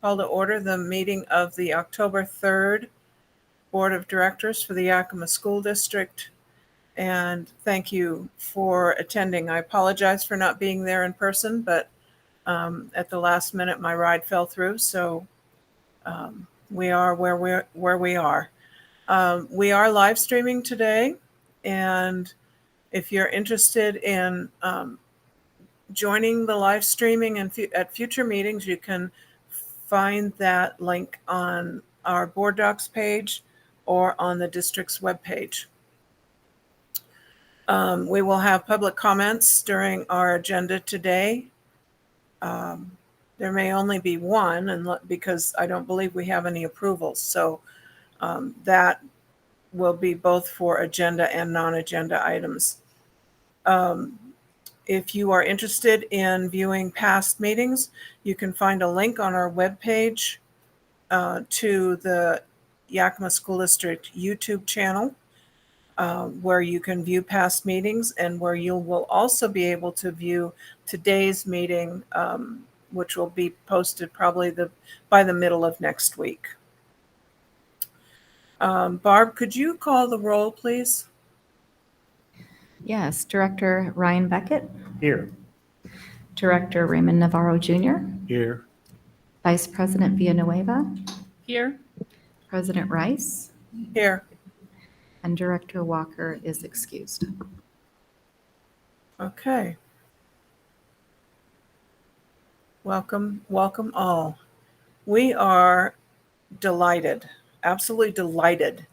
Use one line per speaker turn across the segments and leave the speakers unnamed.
call to order the meeting of the October 3rd Board of Directors for the Yakima School District. And thank you for attending. I apologize for not being there in person, but at the last minute, my ride fell through. So we are where we are. We are live streaming today. And if you're interested in joining the live streaming and at future meetings, you can find that link on our board docs page or on the district's webpage. We will have public comments during our agenda today. There may only be one, because I don't believe we have any approvals. So that will be both for agenda and non-agenda items. If you are interested in viewing past meetings, you can find a link on our webpage to the Yakima School District YouTube channel, where you can view past meetings and where you will also be able to view today's meeting, which will be posted probably by the middle of next week. Barb, could you call the roll, please?
Yes, Director Ryan Beckett.
Here.
Director Raymond Navarro Jr.
Here.
Vice President Villanueva.
Here.
President Rice.
Here.
And Director Walker is excused.
Okay. Welcome all. We are delighted, absolutely delighted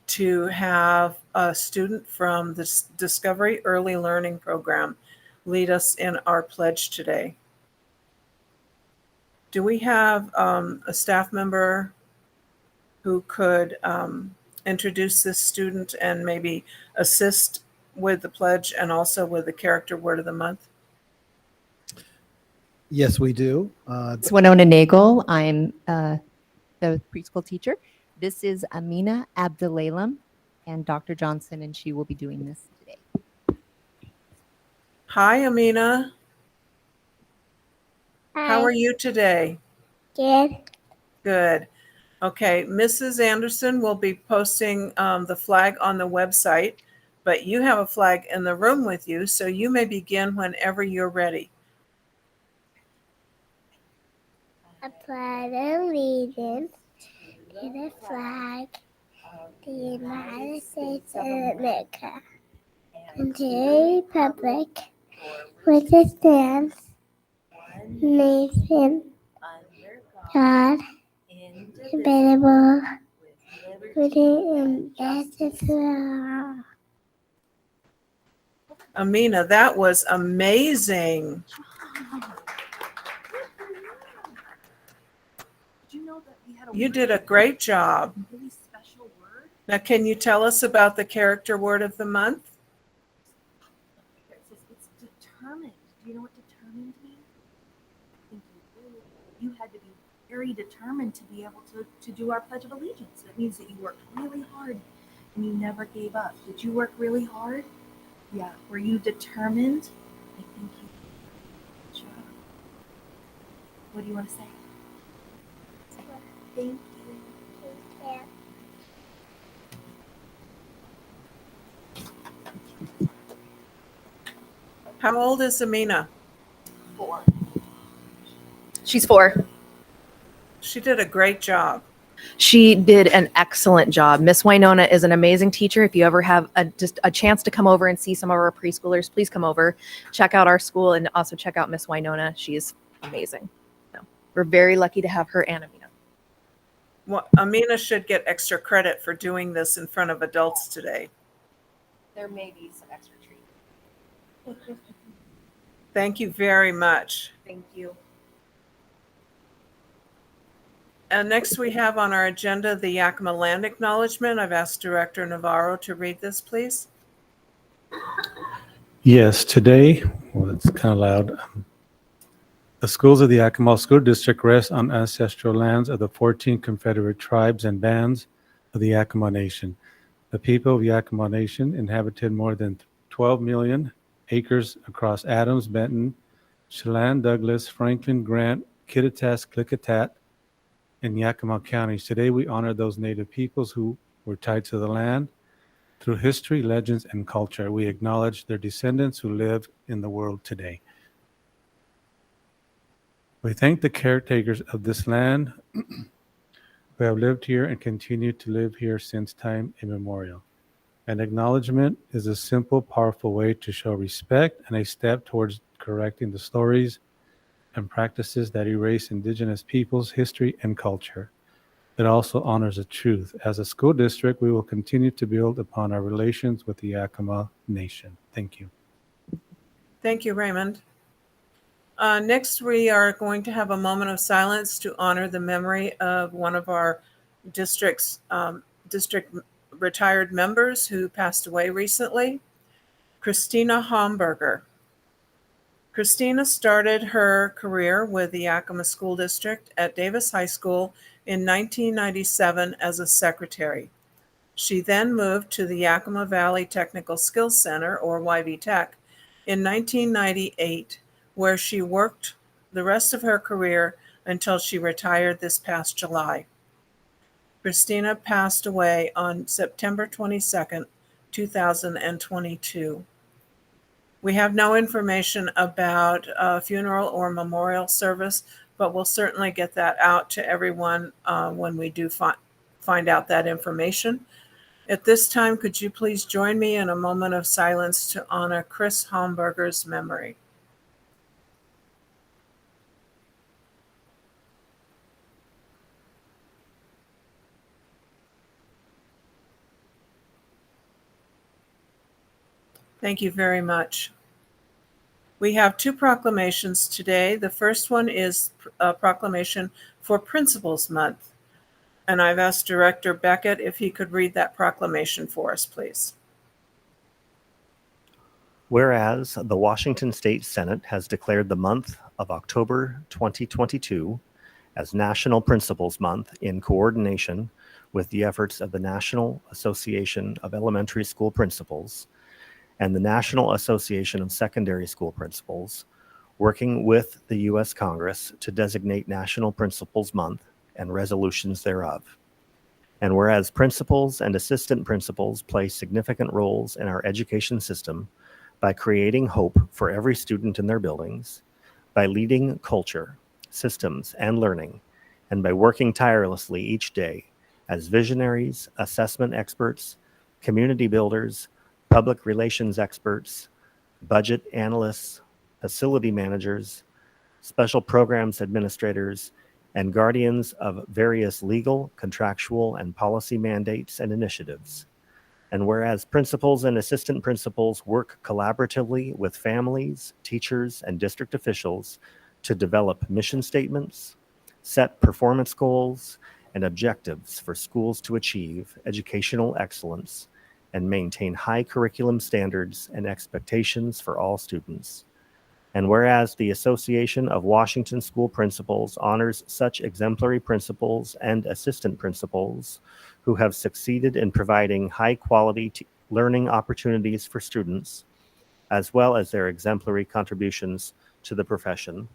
to have a student from the Discovery Early Learning Program lead us in our pledge today. Do we have a staff member who could introduce this student and maybe assist with the pledge and also with the character word of the month?
Yes, we do.
It's Winona Nagel. I'm the preschool teacher. This is Amina Abdelalam and Dr. Johnson, and she will be doing this today.
Hi, Amina.
Hi.
How are you today?
Good.
Good. Okay, Mrs. Anderson will be posting the flag on the website, but you have a flag in the room with you, so you may begin whenever you're ready.
I pledge allegiance to the flag of the United States of America and to the republic which stands nation God indivisible with liberty and justice for all.
Amina, that was amazing. You did a great job. Now, can you tell us about the character word of the month?
It's determined. Do you know what determined means? I think you had to be very determined to be able to do our Pledge of Allegiance. It means that you worked really hard and you never gave up. Did you work really hard? Yeah. Were you determined? I think you did. Sure. What do you want to say? Thank you.
Yeah.
How old is Amina?
4.
She's 4.
She did a great job.
She did an excellent job. Miss Winona is an amazing teacher. If you ever have just a chance to come over and see some of our preschoolers, please come over, check out our school, and also check out Miss Winona. She is amazing. So we're very lucky to have her and Amina.
Well, Amina should get extra credit for doing this in front of adults today.
There may be some extra treats.
Thank you very much.
Thank you.
And next we have on our agenda the Yakima Land Acknowledgement. I've asked Director Navarro to read this, please.
Yes, today, well, it's kind of loud. The schools of the Yakima School District rest on ancestral lands of the 14 Confederate tribes and bands of the Yakima Nation. The people of Yakima Nation inhabited more than 12 million acres across Adams, Benton, Chelan, Douglas, Franklin, Grant, Kittitas, Klickitat, in Yakima counties. Today, we honor those Native peoples who were tied to the land through history, legends, and culture. We acknowledge their descendants who live in the world today. We thank the caretakers of this land who have lived here and continue to live here since time immemorial. An acknowledgement is a simple, powerful way to show respect and a step towards correcting the stories and practices that erase Indigenous peoples' history and culture. It also honors the truth. As a school district, we will continue to build upon our relations with the Yakima Nation. Thank you.
Thank you, Raymond. Next, we are going to have a moment of silence to honor the memory of one of our district retired members who passed away recently, Christina Homburger. Christina started her career with the Yakima School District at Davis High School in 1997 as a secretary. She then moved to the Yakima Valley Technical Skills Center, or YV Tech, in 1998, where she worked the rest of her career until she retired this past July. Christina passed away on September 22nd, 2022. We have no information about a funeral or memorial service, but we'll certainly get that out to everyone when we do find out that information. At this time, could you please join me in a moment of silence to honor Chris Homburger's memory? Thank you very much. We have two proclamations today. The first one is a proclamation for Principals Month. And I've asked Director Beckett if he could read that proclamation for us, please.
Whereas the Washington State Senate has declared the month of October 2022 as National Principals Month in coordination with the efforts of the National Association of Elementary School Principals and the National Association of Secondary School Principals, working with the U.S. Congress to designate National Principals Month and resolutions thereof. And whereas principals and assistant principals play significant roles in our education system by creating hope for every student in their buildings, by leading culture, systems, and learning, and by working tirelessly each day as visionaries, assessment experts, community builders, public relations experts, budget analysts, facility managers, special programs administrators, and guardians of various legal, contractual, and policy mandates and initiatives. And whereas principals and assistant principals work collaboratively with families, teachers, and district officials to develop mission statements, set performance goals, and objectives for schools to achieve educational excellence and maintain high curriculum standards and expectations for all students. And whereas the Association of Washington School Principals honors such exemplary principals and assistant principals who have succeeded in providing high-quality learning opportunities for students, as well as their exemplary contributions to the profession.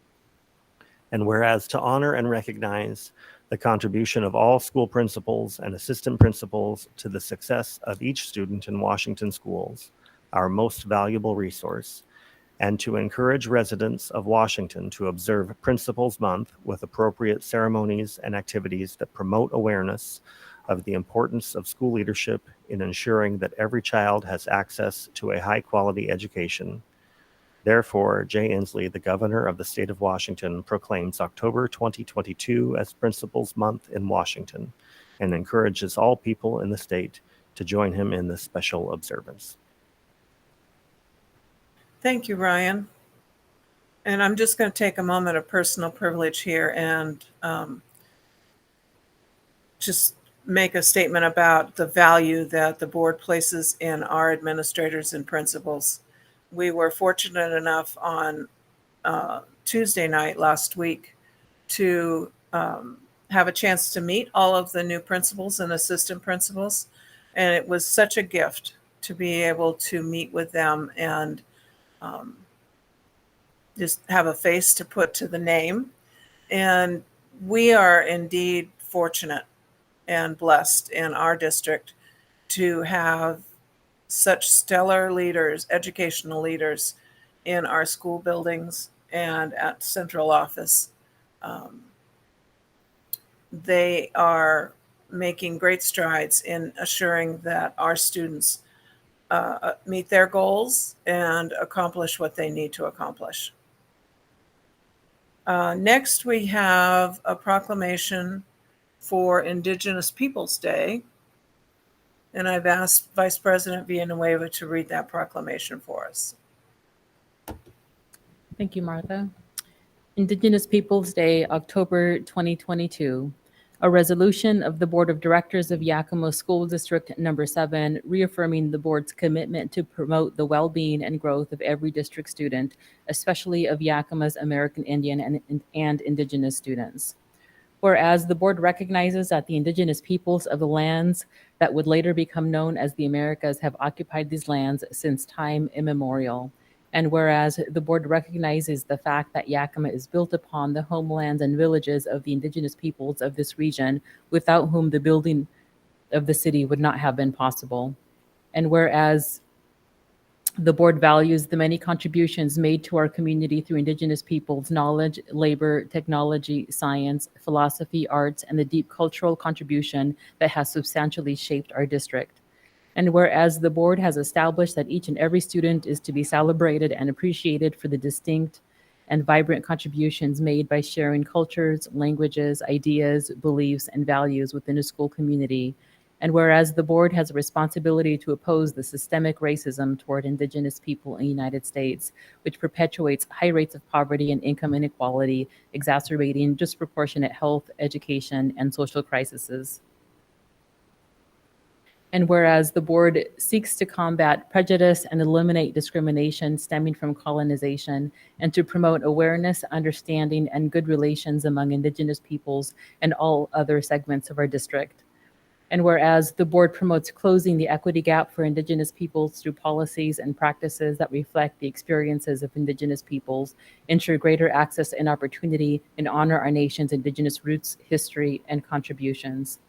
And whereas to honor and recognize the contribution of all school principals and assistant principals to the success of each student in Washington schools, our most valuable resource, and to encourage residents of Washington to observe Principals Month with appropriate ceremonies and activities that promote awareness of the importance of school leadership in ensuring that every child has access to a high-quality education. Therefore, Jay Inslee, the governor of the state of Washington, proclaims October 2022 as Principals Month in Washington and encourages all people in the state to join him in this special observance.
Thank you, Ryan. And I'm just going to take a moment of personal privilege here and just make a statement about the value that the board places in our administrators and principals. We were fortunate enough on Tuesday night last week to have a chance to meet all of the new principals and assistant principals. And it was such a gift to be able to meet with them and just have a face to put to the name. And we are indeed fortunate and blessed in our district to have such stellar leaders, educational leaders in our school buildings and at central office. They are making great strides in assuring that our students meet their goals and accomplish what they need to accomplish. Next, we have a proclamation for Indigenous Peoples Day. And I've asked Vice President Villanueva to read that proclamation for us.
Thank you, Martha. Indigenous Peoples Day, October 2022. A resolution of the Board of Directors of Yakima School District Number 7 reaffirming the board's commitment to promote the well-being and growth of every district student, especially of Yakima's American Indian and Indigenous students. Whereas the board recognizes that the indigenous peoples of the lands that would later become known as the Americas have occupied these lands since time immemorial. And whereas the board recognizes the fact that Yakima is built upon the homelands and villages of the indigenous peoples of this region, without whom the building of the city would not have been possible. And whereas the board values the many contributions made to our community through Indigenous peoples' knowledge, labor, technology, science, philosophy, arts, and the deep cultural contribution that has substantially shaped our district. And whereas the board has established that each and every student is to be celebrated and appreciated for the distinct and vibrant contributions made by sharing cultures, languages, ideas, beliefs, and values within a school community. And whereas the board has a responsibility to oppose the systemic racism toward Indigenous people in the United States, which perpetuates high rates of poverty and income inequality, exacerbating disproportionate health, education, and social crises. And whereas the board seeks to combat prejudice and eliminate discrimination stemming from colonization, and to promote awareness, understanding, and good relations among Indigenous peoples and all other segments of our district. And whereas the board promotes closing the equity gap for Indigenous peoples through policies and practices that reflect the experiences of Indigenous peoples, ensure greater access and opportunity, and honor our nation's Indigenous roots, history, and contributions.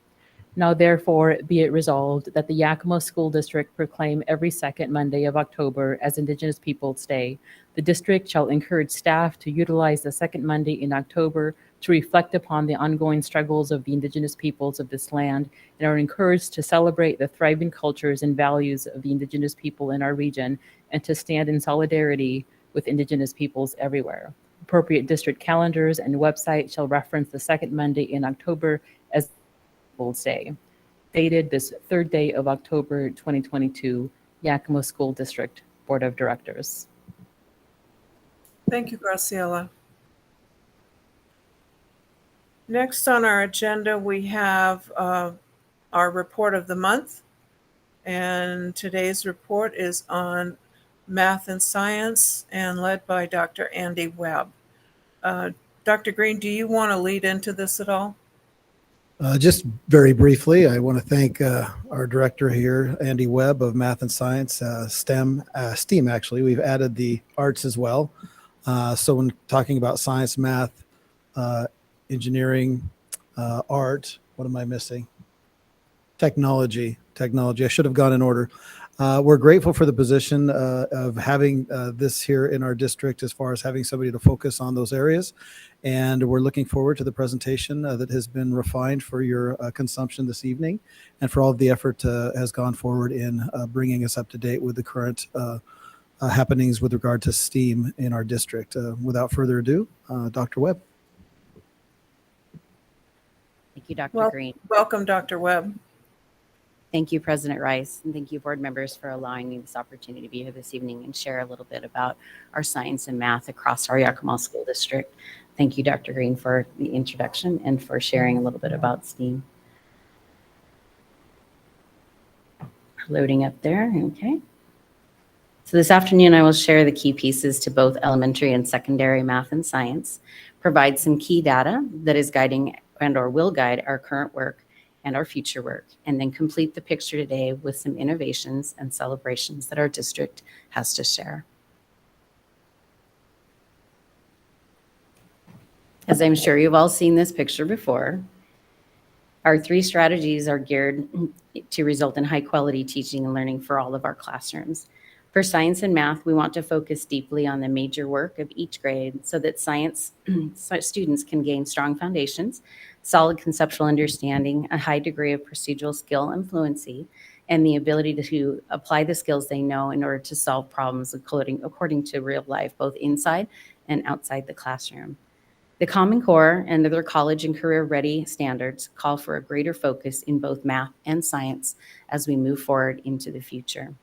Now, therefore, be it resolved that the Yakima School District proclaim every second Monday of October as Indigenous Peoples Day. The district shall encourage staff to utilize the second Monday in October to reflect upon the ongoing struggles of the Indigenous peoples of this land, and are encouraged to celebrate the thriving cultures and values of the Indigenous people in our region, and to stand in solidarity with Indigenous peoples everywhere. Appropriate district calendars and website shall reference the second Monday in October as Peoples Day. Dated this third day of October 2022, Yakima School District Board of Directors.
Thank you, Graciela. Next on our agenda, we have our report of the month. And today's report is on math and science and led by Dr. Andy Webb. Dr. Green, do you want to lead into this at all?
Just very briefly, I want to thank our director here, Andy Webb of Math and Science, STEM, STEAM actually. We've added the arts as well. So when talking about science, math, engineering, art, what am I missing? Technology. I should have gone in order. We're grateful for the position of having this here in our district as far as having somebody to focus on those areas. And we're looking forward to the presentation that has been refined for your consumption this evening, and for all of the effort has gone forward in bringing us up to date with the current happenings with regard to STEAM in our district. Without further ado, Dr. Webb.
Thank you, Dr. Green.
Welcome, Dr. Webb.
Thank you, President Rice, and thank you, board members, for allowing me this opportunity to be here this evening and share a little bit about our science and math across our Yakima School District. Thank you, Dr. Green, for the introduction and for sharing a little bit about STEAM. Loading up there, okay. So this afternoon, I will share the key pieces to both elementary and secondary math and science, provide some key data that is guiding and or will guide our current work and our future work, and then complete the picture today with some innovations and celebrations that our district has to share. As I'm sure you've all seen this picture before, Our 3 strategies are geared to result in high quality teaching and learning for all of our classrooms. For science and math, we want to focus deeply on the major work of each grade so that science students can gain strong foundations, solid conceptual understanding, a high degree of procedural skill and fluency, and the ability to apply the skills they know in order to solve problems according to real life, both inside and outside the classroom. The Common Core and other college and career ready standards call for a greater focus in both math and science as we move forward into the future.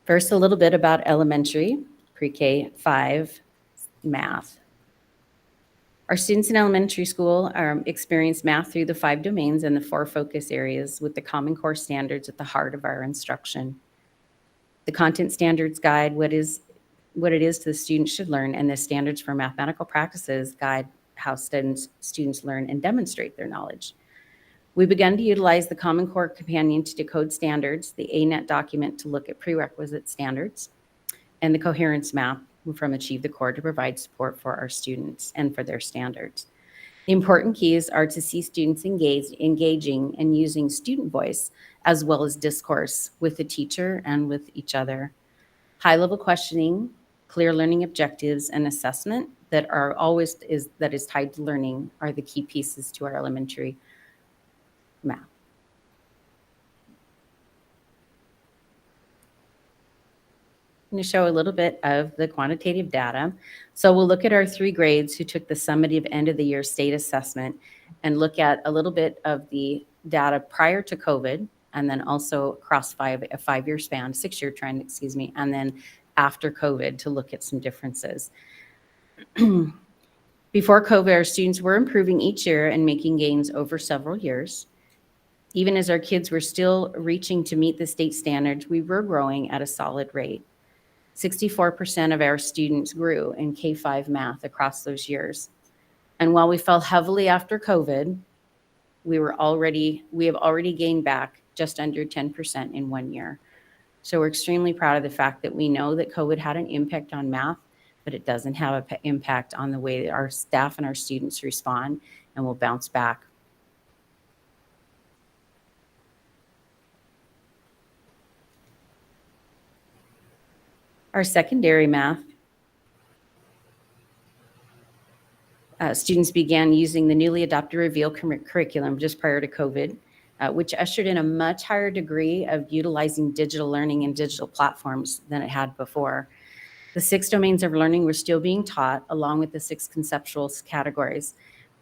First, a little bit about elementary, pre-K 5 math. Our students in elementary school experience math through the 5 domains and the 4 focus areas with the Common Core standards at the heart of our instruction. The Content Standards Guide what it is the students should learn, and the Standards for Mathematical Practices guide how students learn and demonstrate their knowledge. We begun to utilize the Common Core Companion to decode standards, the ANET document to look at prerequisite standards, and the Coherence Map from Achieve the Core to provide support for our students and for their standards. The important keys are to see students engaging and using student voice as well as discourse with the teacher and with each other. High-level questioning, clear learning objectives, and assessment that is tied to learning are the key pieces to our elementary math. I'm going to show a little bit of the quantitative data. So we'll look at our 3 grades who took the summative end of the year state assessment and look at a little bit of the data prior to COVID, and then also across a 5-year span, 6-year trend, and then after COVID to look at some differences. Before COVID, our students were improving each year and making gains over several years. Even as our kids were still reaching to meet the state standards, we were growing at a solid rate. 64% of our students grew in K-5 math across those years. And while we fell heavily after COVID, we have already gained back just under 10% in 1 year. So we're extremely proud of the fact that we know that COVID had an impact on math, but it doesn't have an impact on the way that our staff and our students respond, and will bounce back. Our secondary math, students began using the newly adopted Reveal curriculum just prior to COVID, which ushered in a much higher degree of utilizing digital learning and digital platforms than it had before. The 6 domains of learning were still being taught along with the 6 conceptual categories,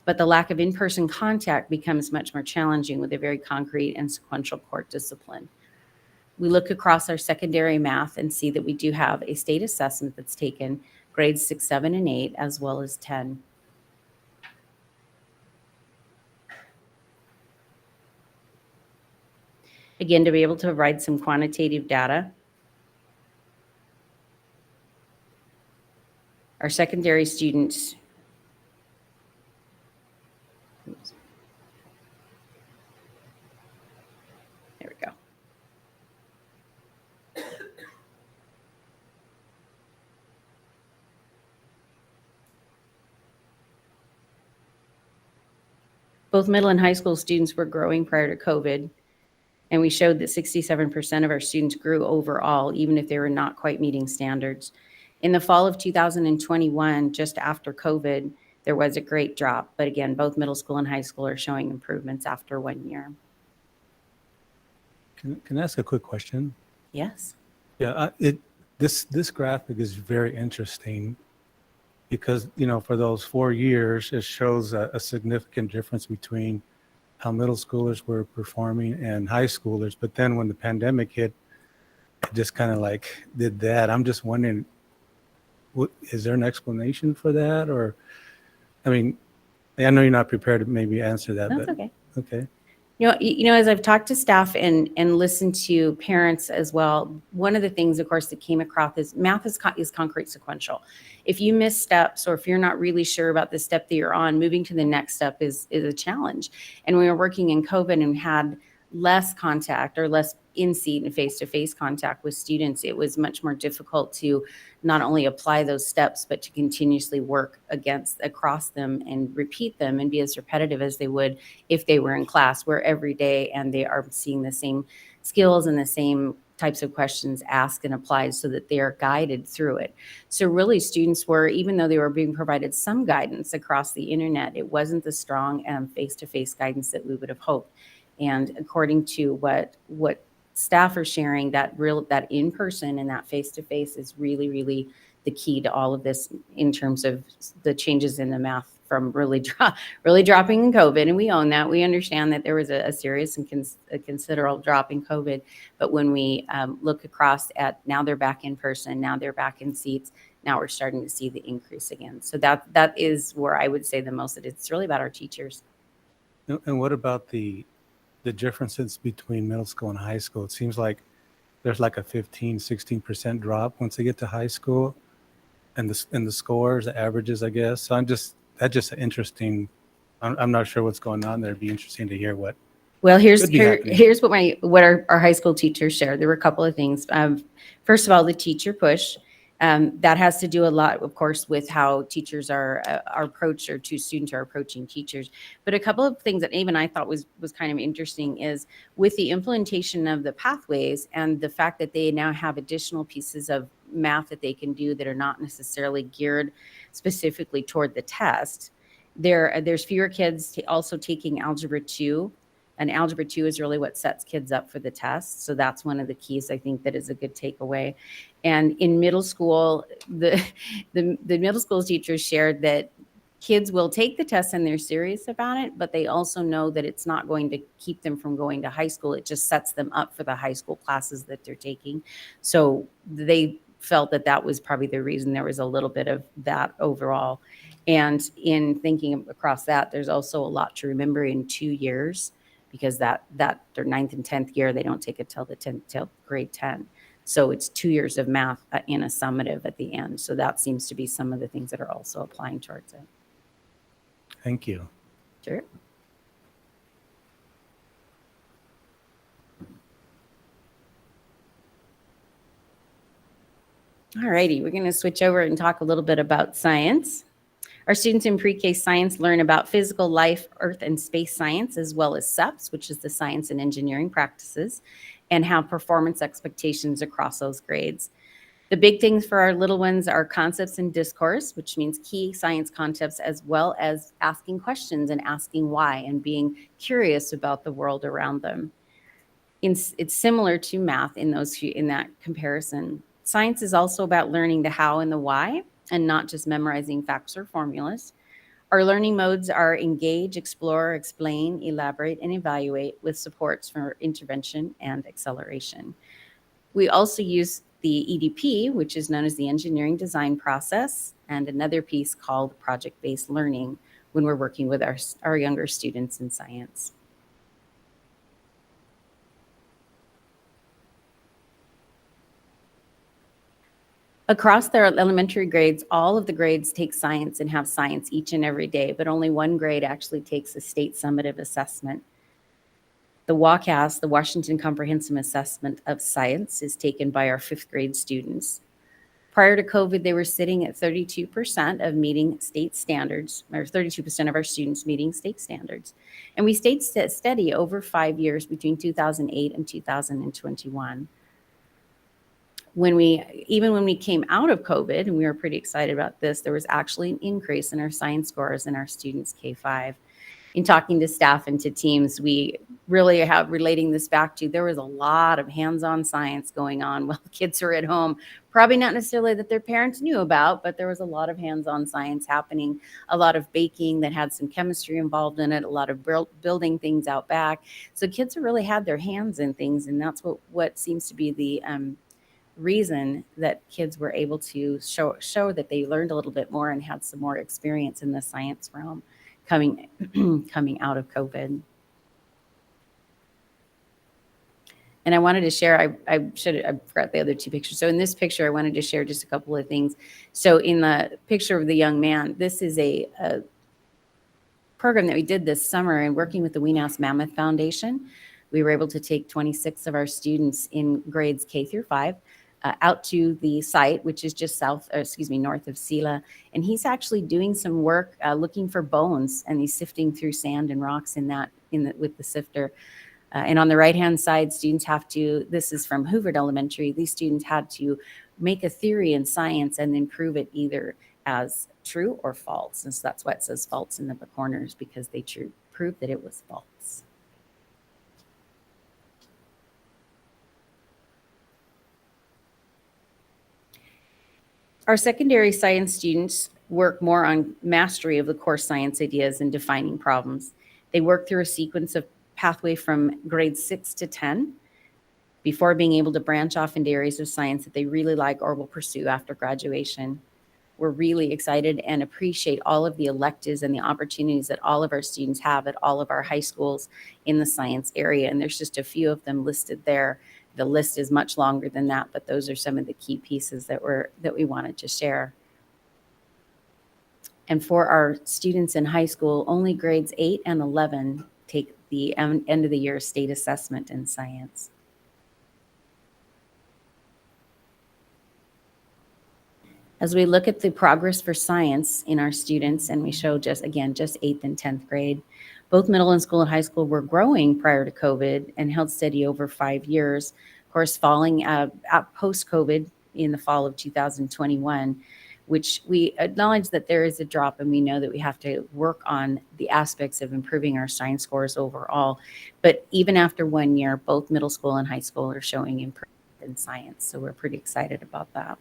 but the lack of in-person contact becomes much more challenging with a very concrete and sequential core discipline. We look across our secondary math and see that we do have a state assessment that's taken grades 6, 7, and 8, as well as 10. Again, to be able to provide some quantitative data, our secondary students, there we go. Both middle and high school students were growing prior to COVID, and we showed that 67% of our students grew overall, even if they were not quite meeting standards. In the fall of 2021, just after COVID, there was a great drop, but again, both middle school and high school are showing improvements after 1 year.
Can I ask a quick question?
Yes.
Yeah, this graphic is very interesting because, for those 4 years, it shows a significant difference between how middle schoolers were performing and high schoolers. But then when the pandemic hit, it just kind of did that. I'm just wondering, is there an explanation for that? Or, I mean, I know you're not prepared to maybe answer that.
That's
but
okay.
Okay.
As I've talked to staff and listened to parents as well, one of the things, of course, that came across is math is concrete sequential. If you miss steps, or if you're not really sure about the step that you're on, moving to the next step is a challenge. And we were working in COVID and had less contact or less in-seat and face-to-face contact with students, it was much more difficult to not only apply those steps, but to continuously work across them and repeat them and be as repetitive as they would if they were in class, where every day and they are seeing the same skills and the same types of questions asked and applied so that they are guided through it. So really students were, even though they were being provided some guidance across the internet, it wasn't the strong face-to-face guidance that we would have hoped. And according to what staff are sharing, that in person and that face to face is really, really the key to all of this in terms of the changes in the math from really dropping in COVID. And we own that. We understand that there was a serious and a considerable drop in COVID. But when we look across at now they're back in person, now they're back in seats, now we're starting to see the increase again. So that is where I would say the most that it's really about our teachers.
And what about the differences between middle school and high school? It seems like there's like a 16% drop once they get to high school, and the scores, the averages, I guess. So that's just interesting. I'm not sure what's going on there. It'd be interesting to hear what.
Well, here's
could be happening.
here's what our high school teachers shared. There were a couple of things. First of all, the teacher push. That has to do a lot, of course, with how teachers are approached, or two students are approaching teachers. But a couple of things that even I thought was kind of interesting is with the implementation of the pathways and the fact that they now have additional pieces of math that they can do that are not necessarily geared specifically toward the test. There's fewer kids also taking Algebra 2. And Algebra 2 is really what sets kids up for the test. So that's one of the keys, I think, that is a good takeaway. And in middle school, the middle school teachers shared that kids will take the test and they're serious about it, but they also know that it's not going to keep them from going to high school. It just sets them up for the high school classes that they're taking. So they felt that was probably the reason there was a little bit of that overall. And in thinking across that, there's also a lot to remember in 2 years, because that their 9th and 10th year, they don't take it till grade 10. So it's 2 years of math in a summative at the end. So that seems to be some of the things that are also applying towards it.
Thank you.
Sure. All righty, we're going to switch over and talk a little bit about science. Our students in pre-K science learn about physical life, earth and space science, as well as SEPs, which is the science and engineering practices, and have performance expectations across those grades. The big things for our little ones are concepts and discourse, which means key science concepts, as well as asking questions and asking why and being curious about the world around them. It's similar to math in that comparison. Science is also about learning the how and the why, and not just memorizing facts or formulas. Our learning modes are engage, explore, explain, elaborate, and evaluate, with supports for intervention and acceleration. We also use the EDP, which is known as the engineering design process, and another piece called project-based learning when we're working with our younger students in science. Across their elementary grades, all of the grades take science and have science each and every day, but only one grade actually takes a state summative assessment. The WCAS, the Washington Comprehensive Assessment of Science, is taken by our 5th grade students. Prior to COVID, they were sitting at 32% of meeting state standards, or 32% of our students meeting state standards. And we stayed steady over 5 years between 2008 and 2021. When we came out of COVID, and we were pretty excited about this, there was actually an increase in our science scores in our students K-5. In talking to staff and to teams, we really have relating this back to there was a lot of hands-on science going on while the kids were at home. Probably not necessarily that their parents knew about, but there was a lot of hands-on science happening, a lot of baking that had some chemistry involved in it, a lot of building things out back. So kids really had their hands in things, and that's what seems to be the reason that kids were able to show that they learned a little bit more and had some more experience in the science realm coming out of COVID. And I wanted to share, I forgot the other 2 pictures. So in this picture, I wanted to share just a couple of things. So in the picture of the young man, this is a program that we did this summer in working with the We Mammoth Foundation. We were able to take 26 of our students in grades K through 5 out to the site, which is just north of Sila. And he's actually doing some work looking for bones, and he's sifting through sand and rocks with the sifter. And on the right-hand side, students have to, this is from Hoover Elementary, these students had to make a theory in science and then prove it either as true or false. And so that's why it says false in the corners, because they proved that it was false. Our secondary science students work more on mastery of the core science ideas and defining problems. They work through a sequence of pathway from grades 6 to 10 before being able to branch off into areas of science that they really like or will pursue after graduation. We're really excited and appreciate all of the electives and the opportunities that all of our students have at all of our high schools in the science area. And there's just a few of them listed there. The list is much longer than that, but those are some of the key pieces that we wanted to share. And for our students in high school, only grades 8 and 11 take the end of the year state assessment in science. As we look at the progress for science in our students, and we show just 8th and 10th grade, both middle school and high school were growing prior to COVID and held steady over 5 years. Of course, falling post-COVID in the fall of 2021, which we acknowledge that there is a drop, and we know that we have to work on the aspects of improving our science scores overall. But even after 1 year, both middle school and high school are showing improvement in science. So we're pretty excited about that.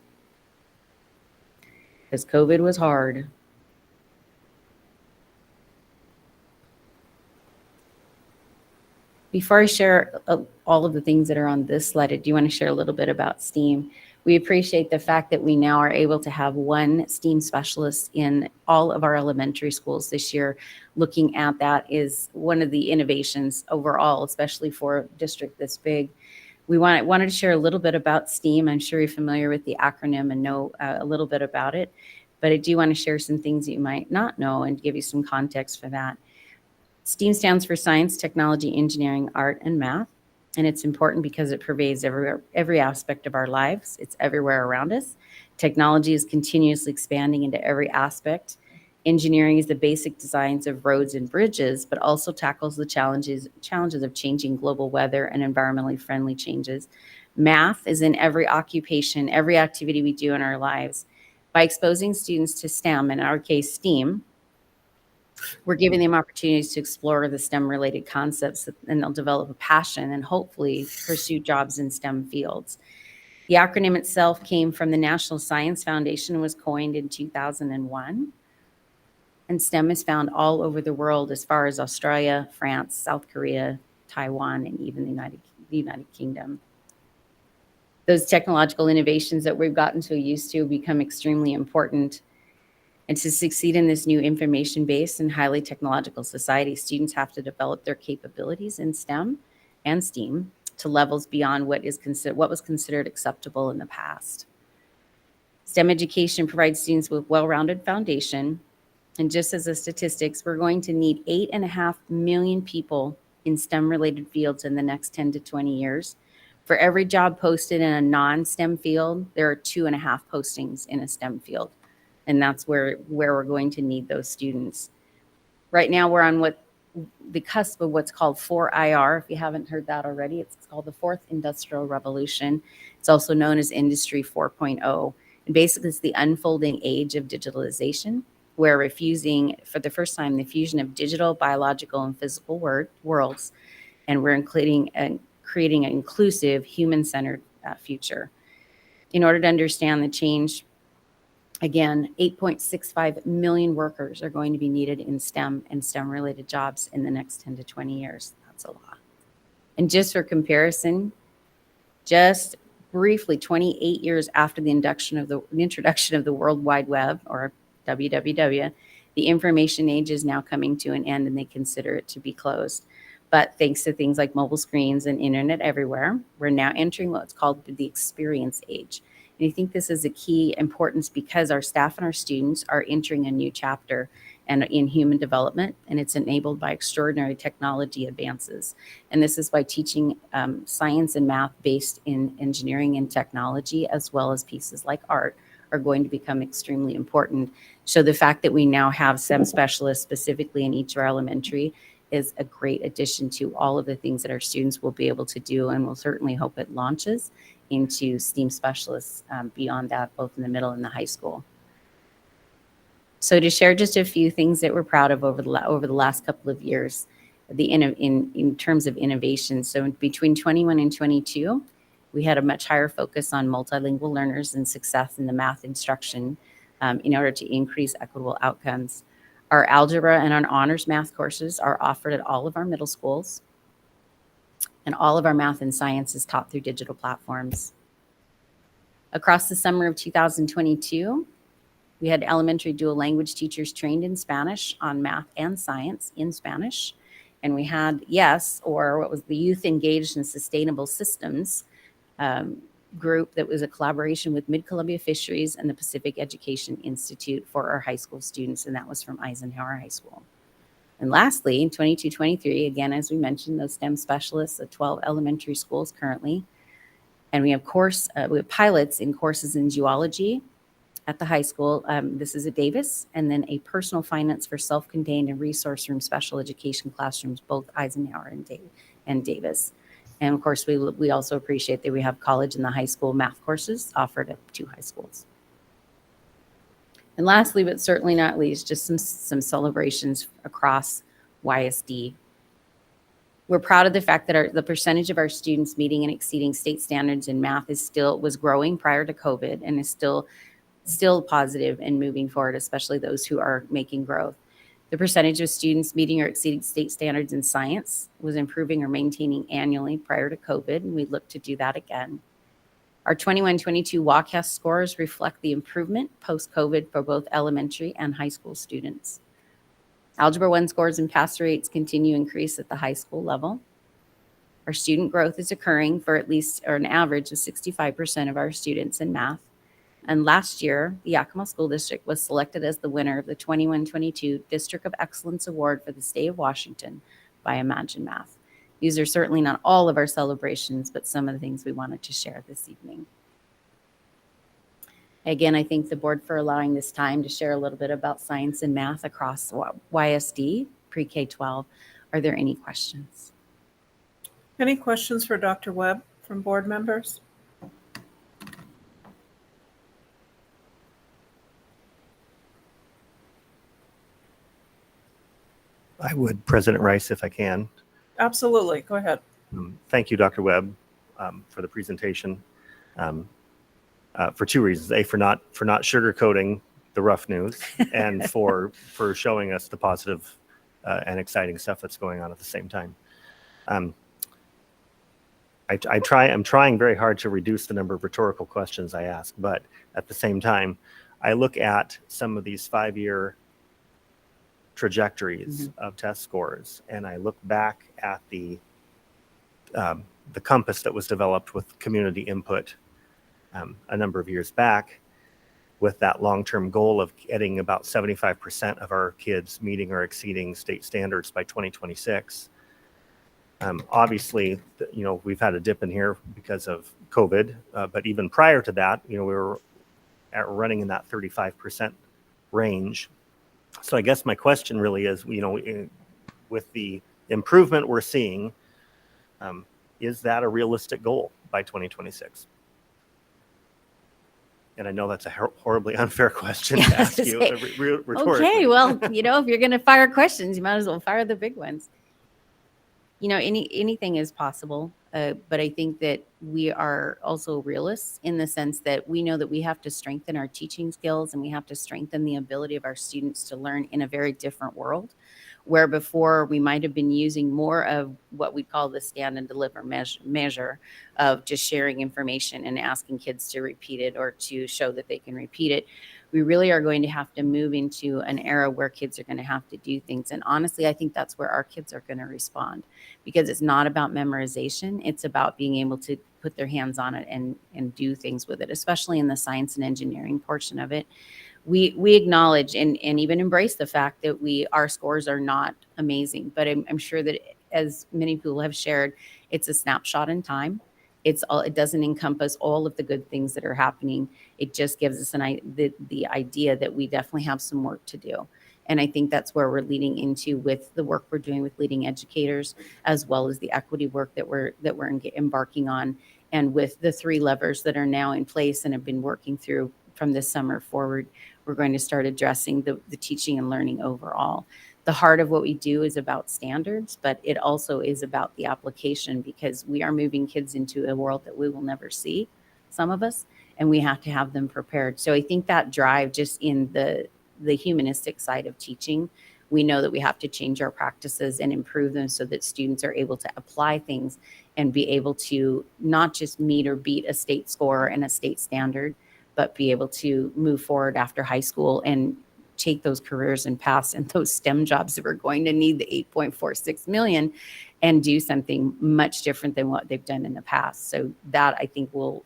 Because COVID was hard. Before I share all of the things that are on this slide, I do want to share a little bit about STEAM. We appreciate the fact that we now are able to have one STEAM specialist in all of our elementary schools this year. Looking at that is one of the innovations overall, especially for a district this big. We wanted to share a little bit about STEAM. I'm sure you're familiar with the acronym and know a little bit about it, but I do want to share some things that you might not know and give you some context for that. STEAM stands for science, technology, engineering, art, and math. And it's important because it pervades every aspect of our lives. It's everywhere around us. Technology is continuously expanding into every aspect. Engineering is the basic designs of roads and bridges, but also tackles the challenges of changing global weather and environmentally friendly changes. Math is in every occupation, every activity we do in our lives. By exposing students to STEM, in our case STEAM, we're giving them opportunities to explore the STEM-related concepts, and they'll develop a passion and hopefully pursue jobs in STEM fields. The acronym itself came from the National Science Foundation and was coined in 2001. And STEM is found all over the world, as far as Australia, France, South Korea, Taiwan, and even the United Kingdom. Those technological innovations that we've gotten so used to become extremely important. And to succeed in this new information-based and highly technological society, students have to develop their capabilities in STEM and STEAM to levels beyond what was considered acceptable in the past. STEM education provides students with well-rounded foundation. And just as a statistics, we're going to need 8.5 million people in STEM-related fields in the next 10 to 20 years. For every job posted in a non-STEM field, there are 2.5 postings in a STEM field. And that's where we're going to need those students. Right now, we're on the cusp of what's called 4IR. If you haven't heard that already, it's called the Fourth Industrial Revolution. It's also known as Industry 4.0. And basically, it's the unfolding age of digitalization, where we're fusing, for the first time, the fusion of digital, biological, and physical worlds. And we're creating an inclusive, human-centered future. In order to understand the change, again, 8.65 million workers are going to be needed in STEM and STEM-related jobs in the next 10 to 20 years. That's a lot. And just for comparison, just briefly, 28 years after the introduction of the World Wide Web, or WWW, the information age is now coming to an end, and they consider it to be closed. But thanks to things like mobile screens and internet everywhere, we're now entering what's called the experience age. And I think this is a key importance because our staff and our students are entering a new chapter. and in human development, and it's enabled by extraordinary technology advances. And this is why teaching science and math based in engineering and technology, as well as pieces like art, are going to become extremely important. So the fact that we now have STEM specialists specifically in each of our elementary is a great addition to all of the things that our students will be able to do, and we'll certainly hope it launches into STEAM specialists beyond that, both in the middle and the high school. So to share just a few things that we're proud of over the last couple of years, in terms of innovation. So between 21 and 22, we had a much higher focus on multilingual learners and success in the math instruction in order to increase equitable outcomes. Our algebra and our honors math courses are offered at all of our middle schools, and all of our math and science is taught through digital platforms. Across the summer of 2022, we had elementary dual language teachers trained in Spanish on math and science in Spanish. And we had what was the Youth Engaged in Sustainable Systems group that was a collaboration with Mid-Columbia Fisheries and the Pacific Education Institute for our high school students, and that was from Eisenhower High School. And lastly, in 22-23, again, as we mentioned, those STEM specialists at 12 elementary schools currently. And we have pilots in courses in geology at the high school. This is at Davis, and then a personal finance for self-contained and resource room special education classrooms, both Eisenhower and Davis. And of course, we also appreciate that we have college and the high school math courses offered at 2 high schools. And lastly, but certainly not least, just some celebrations across YSD. We're proud of the fact that the percentage of our students meeting and exceeding state standards in math was growing prior to COVID, and is still positive and moving forward, especially those who are making growth. The percentage of students meeting or exceeding state standards in science was improving or maintaining annually prior to COVID, and we look to do that again. Our 21-22 WACAS scores reflect the improvement post-COVID for both elementary and high school students. Algebra 1 scores and pass rates continue to increase at the high school level. Our student growth is occurring for an average of 65% of our students in math. And last year, the Yakima School District was selected as the winner of the 21-22 District of Excellence Award for the state of Washington by Imagine Math. These are certainly not all of our celebrations, but some of the things we wanted to share this evening. Again, I thank the board for allowing this time to share a little bit about science and math across YSD, pre-K-12. Are there any questions?
Any questions for Dr. Webb from board members?
I would, President Rice, if I can.
Absolutely. Go ahead.
Thank you, Dr. Webb, for the presentation. For 2 reasons: A, for not sugarcoating the rough news, and for showing us the positive and exciting stuff that's going on at the same time. I'm trying very hard to reduce the number of rhetorical questions I ask, but at the same time, I look at some of these 5-year trajectories of test scores, and I look back at the compass that was developed with community input a number of years back, with that long-term goal of getting about 75% of our kids meeting or exceeding state standards by 2026. Obviously, we've had a dip in here because of COVID, but even prior to that, we were running in that 35% range. So I guess my question really is, with the improvement we're seeing, is that a realistic goal by 2026? And I know that's a horribly unfair question to ask you, rhetorically.
Okay, well, if you're going to fire questions, you might as well fire the big ones. Anything is possible, but I think that we are also realists in the sense that we know that we have to strengthen our teaching skills, and we have to strengthen the ability of our students to learn in a very different world, where before we might have been using more of what we call the stand and deliver measure of just sharing information and asking kids to repeat it or to show that they can repeat it. We really are going to have to move into an era where kids are going to have to do things. And honestly, I think that's where our kids are going to respond, because it's not about memorization. It's about being able to put their hands on it and do things with it, especially in the science and engineering portion of it, we acknowledge and even embrace the fact that our scores are not amazing, but I'm sure that, as many people have shared, it's a snapshot in time. It doesn't encompass all of the good things that are happening. It just gives us the idea that we definitely have some work to do. And I think that's where we're leading into with the work we're doing with leading educators, as well as the equity work that we're embarking on, and with the 3 levers that are now in place and have been working through from this summer forward. We're going to start addressing the teaching and learning overall. The heart of what we do is about standards, but it also is about the application, because we are moving kids into a world that we will never see, some of us, and we have to have them prepared. So I think that drive, just in the humanistic side of teaching, we know that we have to change our practices and improve them so that students are able to apply things and be able to not just meet or beat a state score and a state standard, but be able to move forward after high school and take those careers and paths and those STEM jobs that we're going to need the 8.46 million and do something much different than what they've done in the past. So that, I think, will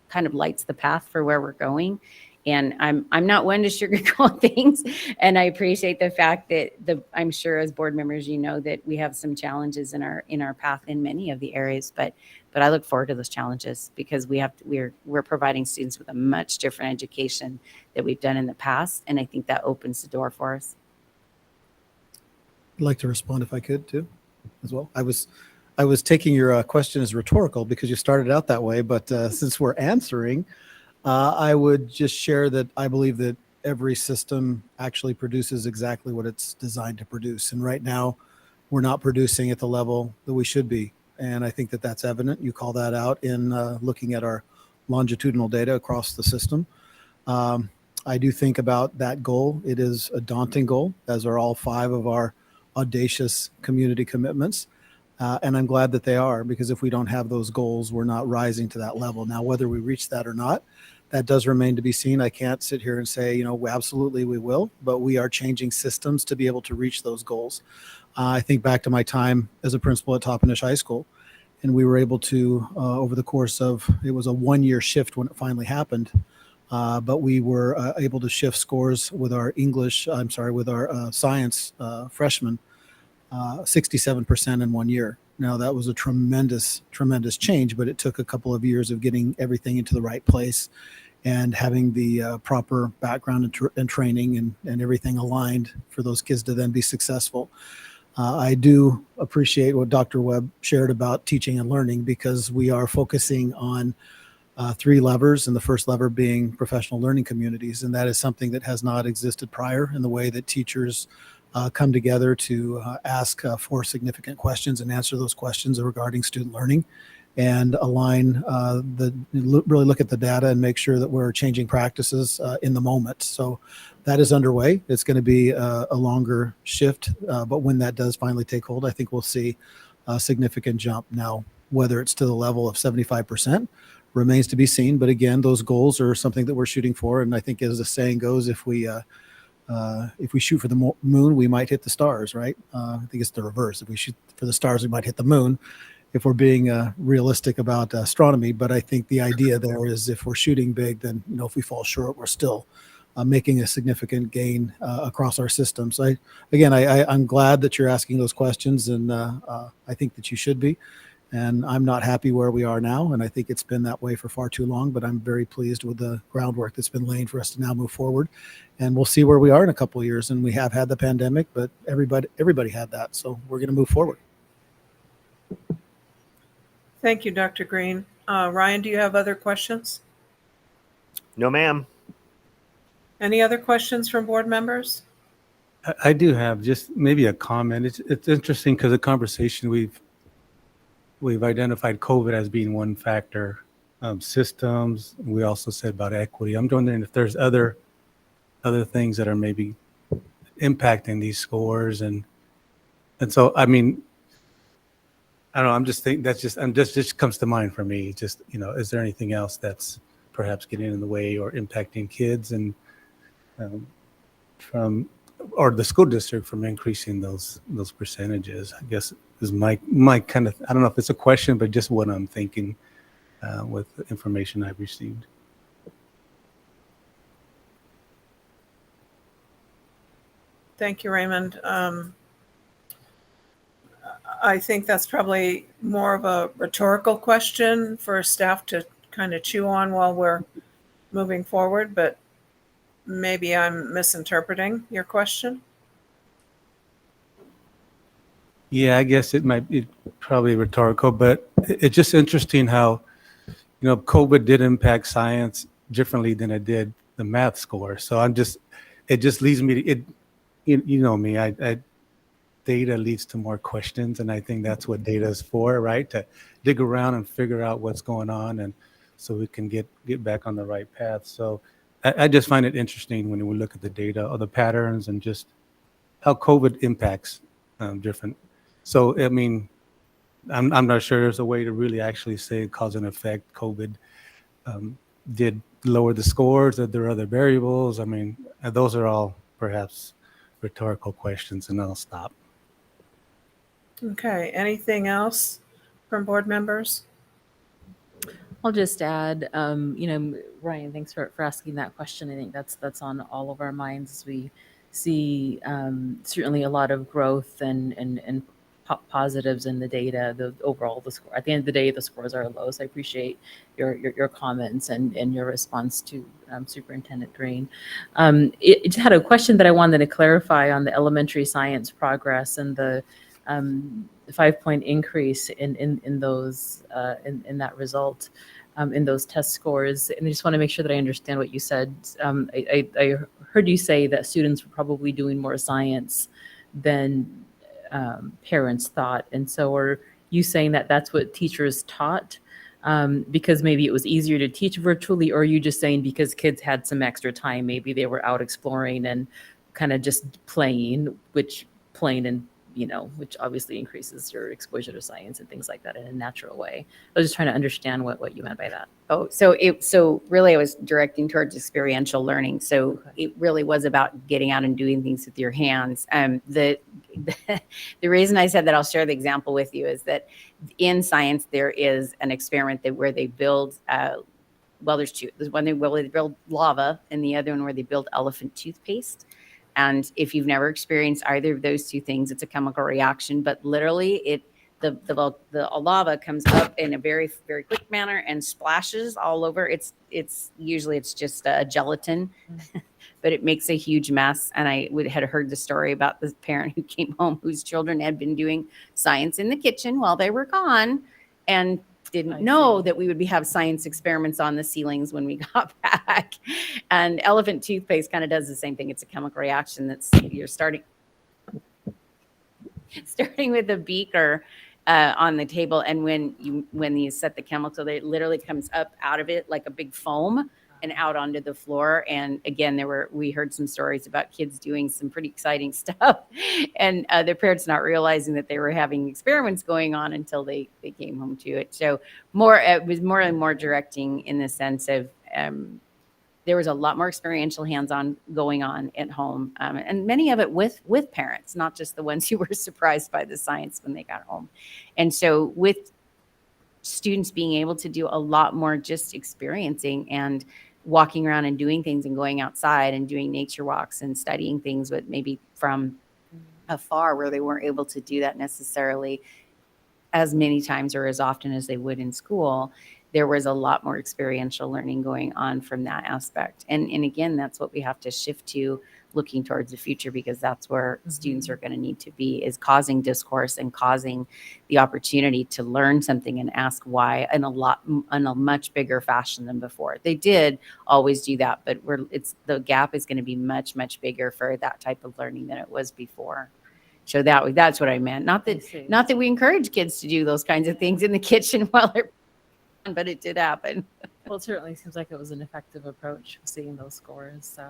kind of lights the path for where we're going. And I'm not one to sugarcoat things. And I appreciate the fact that I'm sure as board members, you know, that we have some challenges in our path in many of the areas, but I look forward to those challenges, because we're providing students with a much different education that we've done in the past. And I think that opens the door for us.
I'd like to respond if I could too, as well. I was taking your question as rhetorical because you started out that way, but since we're answering, I would just share that I believe that every system actually produces exactly what it's designed to produce. And right now, we're not producing at the level that we should be. And I think that that's evident. You call that out in looking at our longitudinal data across the system. I do think about that goal. It is a daunting goal, as are all 5 of our audacious community commitments. And I'm glad that they are, because if we don't have those goals, we're not rising to that level. Now, whether we reach that or not, that does remain to be seen. I can't sit here and say, you know, absolutely we will, but we are changing systems to be able to reach those goals. I think back to my time as a principal at Toppenish High School, and we were able to, over the course of, it was a 1-year shift when it finally happened, but we were able to shift scores with our science freshmen 67% in 1 year. Now, that was a tremendous, tremendous change, but it took a couple of years of getting everything into the right place and having the proper background and training and everything aligned for those kids to then be successful. I do appreciate what Dr. Webb shared about teaching and learning, because we are focusing on 3 levers, and the first lever being professional learning communities. And that is something that has not existed prior, in the way that teachers come together to ask 4 significant questions and answer those questions regarding student learning, and align really look at the data and make sure that we're changing practices in the moment. So that is underway. It's going to be a longer shift, but when that does finally take hold, I think we'll see a significant jump. Now, whether it's to the level of 75% remains to be seen. But again, those goals are something that we're shooting for. And I think, as the saying goes, if we shoot for the moon, we might hit the stars, right? I think it's the reverse. If we shoot for the stars, we might hit the moon, if we're being realistic about astronomy. But I think the idea there is, if we're shooting big, then, you know, if we fall short, we're still making a significant gain across our system. So I'm glad that you're asking those questions, and I think that you should be. And I'm not happy where we are now, and I think it's been that way for far too long, but I'm very pleased with the groundwork that's been laid for us to now move forward. And we'll see where we are in a couple of years. And we have had the pandemic, but everybody had that. So we're going to move forward.
Thank you, Dr. Green. Ryan, do you have other questions?
No, ma'am.
Any other questions from board members?
I do have just maybe a comment. It's interesting, because the conversation we've identified COVID as being one factor. Systems, we also said about equity. I'm wondering if there's other things that are maybe impacting these scores, and so, I mean, I don't know. I'm just thinking just comes to mind for me. Just, you know, is there anything else that's perhaps getting in the way or impacting kids and or the school district from increasing those percentages? I guess is my kind of, I don't know if it's a question, but just what I'm thinking with the information I've received.
Thank you, Raymond. I think that's probably more of a rhetorical question for staff to kind of chew on while we're moving forward, but maybe I'm misinterpreting your question.
Yeah, I guess it might be probably rhetorical, but it's just interesting how, COVID did impact science differently than it did the math score. So it just leads me to it. You know me, data leads to more questions, and I think that's what data is for, right? To dig around and figure out what's going on, and so we can get back on the right path. So I just find it interesting when we look at the data or the patterns and just how COVID impacts different. So I mean, I'm not sure there's a way to really actually say cause and effect. COVID did lower the scores, or there are other variables. I mean, those are all perhaps rhetorical questions, and I'll stop.
Okay, anything else from board members?
I'll just add, Ryan, thanks for asking that question. I think that's on all of our minds as we see certainly a lot of growth and positives in the data. The overall, the score at the end of the day, the scores are low. So I appreciate your comments and your response to Superintendent Drain. It just had a question that I wanted to clarify on the elementary science progress and the 5-point increase in those in that result in those test scores. And I just want to make sure that I understand what you said. I heard you say that students were probably doing more science than parents thought. And so are you saying that that's what teachers taught because maybe it was easier to teach virtually, or are you just saying because kids had some extra time, maybe they were out exploring and kind of just playing, which obviously increases your exposure to science and things like that in a natural way. I was just trying to understand what you meant by that.
Oh, so really I was directing towards experiential learning. So it really was about getting out and doing things with your hands. The reason I said that, I'll share the example with you, is that in science there is an experiment where they build there's two. There's one where they build lava, and the other one where they build elephant toothpaste. And if you've never experienced either of those two things, it's a chemical reaction. But literally, the lava comes up in a very, very quick manner and splashes all over. It's usually just a gelatin, but it makes a huge mess. And I had heard the story about the parent who came home whose children had been doing science in the kitchen while they were gone, and didn't know that we would have science experiments on the ceilings when we got back. And elephant toothpaste kind of does the same thing. It's a chemical reaction you're starting with a beaker on the table, and when you set the chemical, it literally comes up out of it like a big foam and out onto the floor. And again, we heard some stories about kids doing some pretty exciting stuff, and their parents not realizing that they were having experiments going on until they came home to it. So it was more and more directing in the sense of there was a lot more experiential hands-on going on at home, and many of it with parents, not just the ones who were surprised by the science when they got home. And so with students being able to do a lot more just experiencing and walking around and doing things and going outside and doing nature walks and studying things, but maybe from afar, where they weren't able to do that necessarily as many times or as often as they would in school, there was a lot more experiential learning going on from that aspect. And again, that's what we have to shift to, looking towards the future, because that's where students are going to need to be, is causing discourse and causing the opportunity to learn something and ask why in a much bigger fashion than before. They did always do that, but the gap is going to be much, much bigger for that type of learning than it was before. So that's what I meant. Not that we encourage kids to do those kinds of things in the kitchen while they're, but it did happen.
Well, it certainly seems like it was an effective approach, seeing those scores. So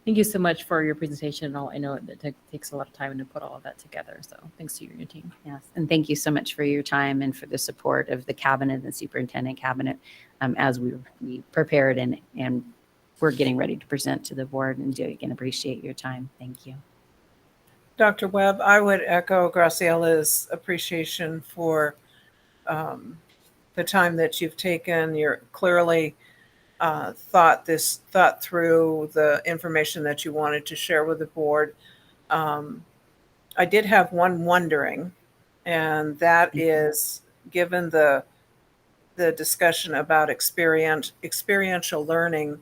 thank you so much for your presentation. I know it takes a lot of time to put all of that together. So thanks to you and your team.
Yes. And thank you so much for your time and for the support of the cabinet and the superintendent cabinet as we prepared and we're getting ready to present to the board, and again, appreciate your time. Thank you. Dr.
Webb, I would echo Graciela's appreciation for the time that you've taken. You're clearly thought through the information that you wanted to share with the board. I did have one wondering, and that is, given the discussion about experiential learning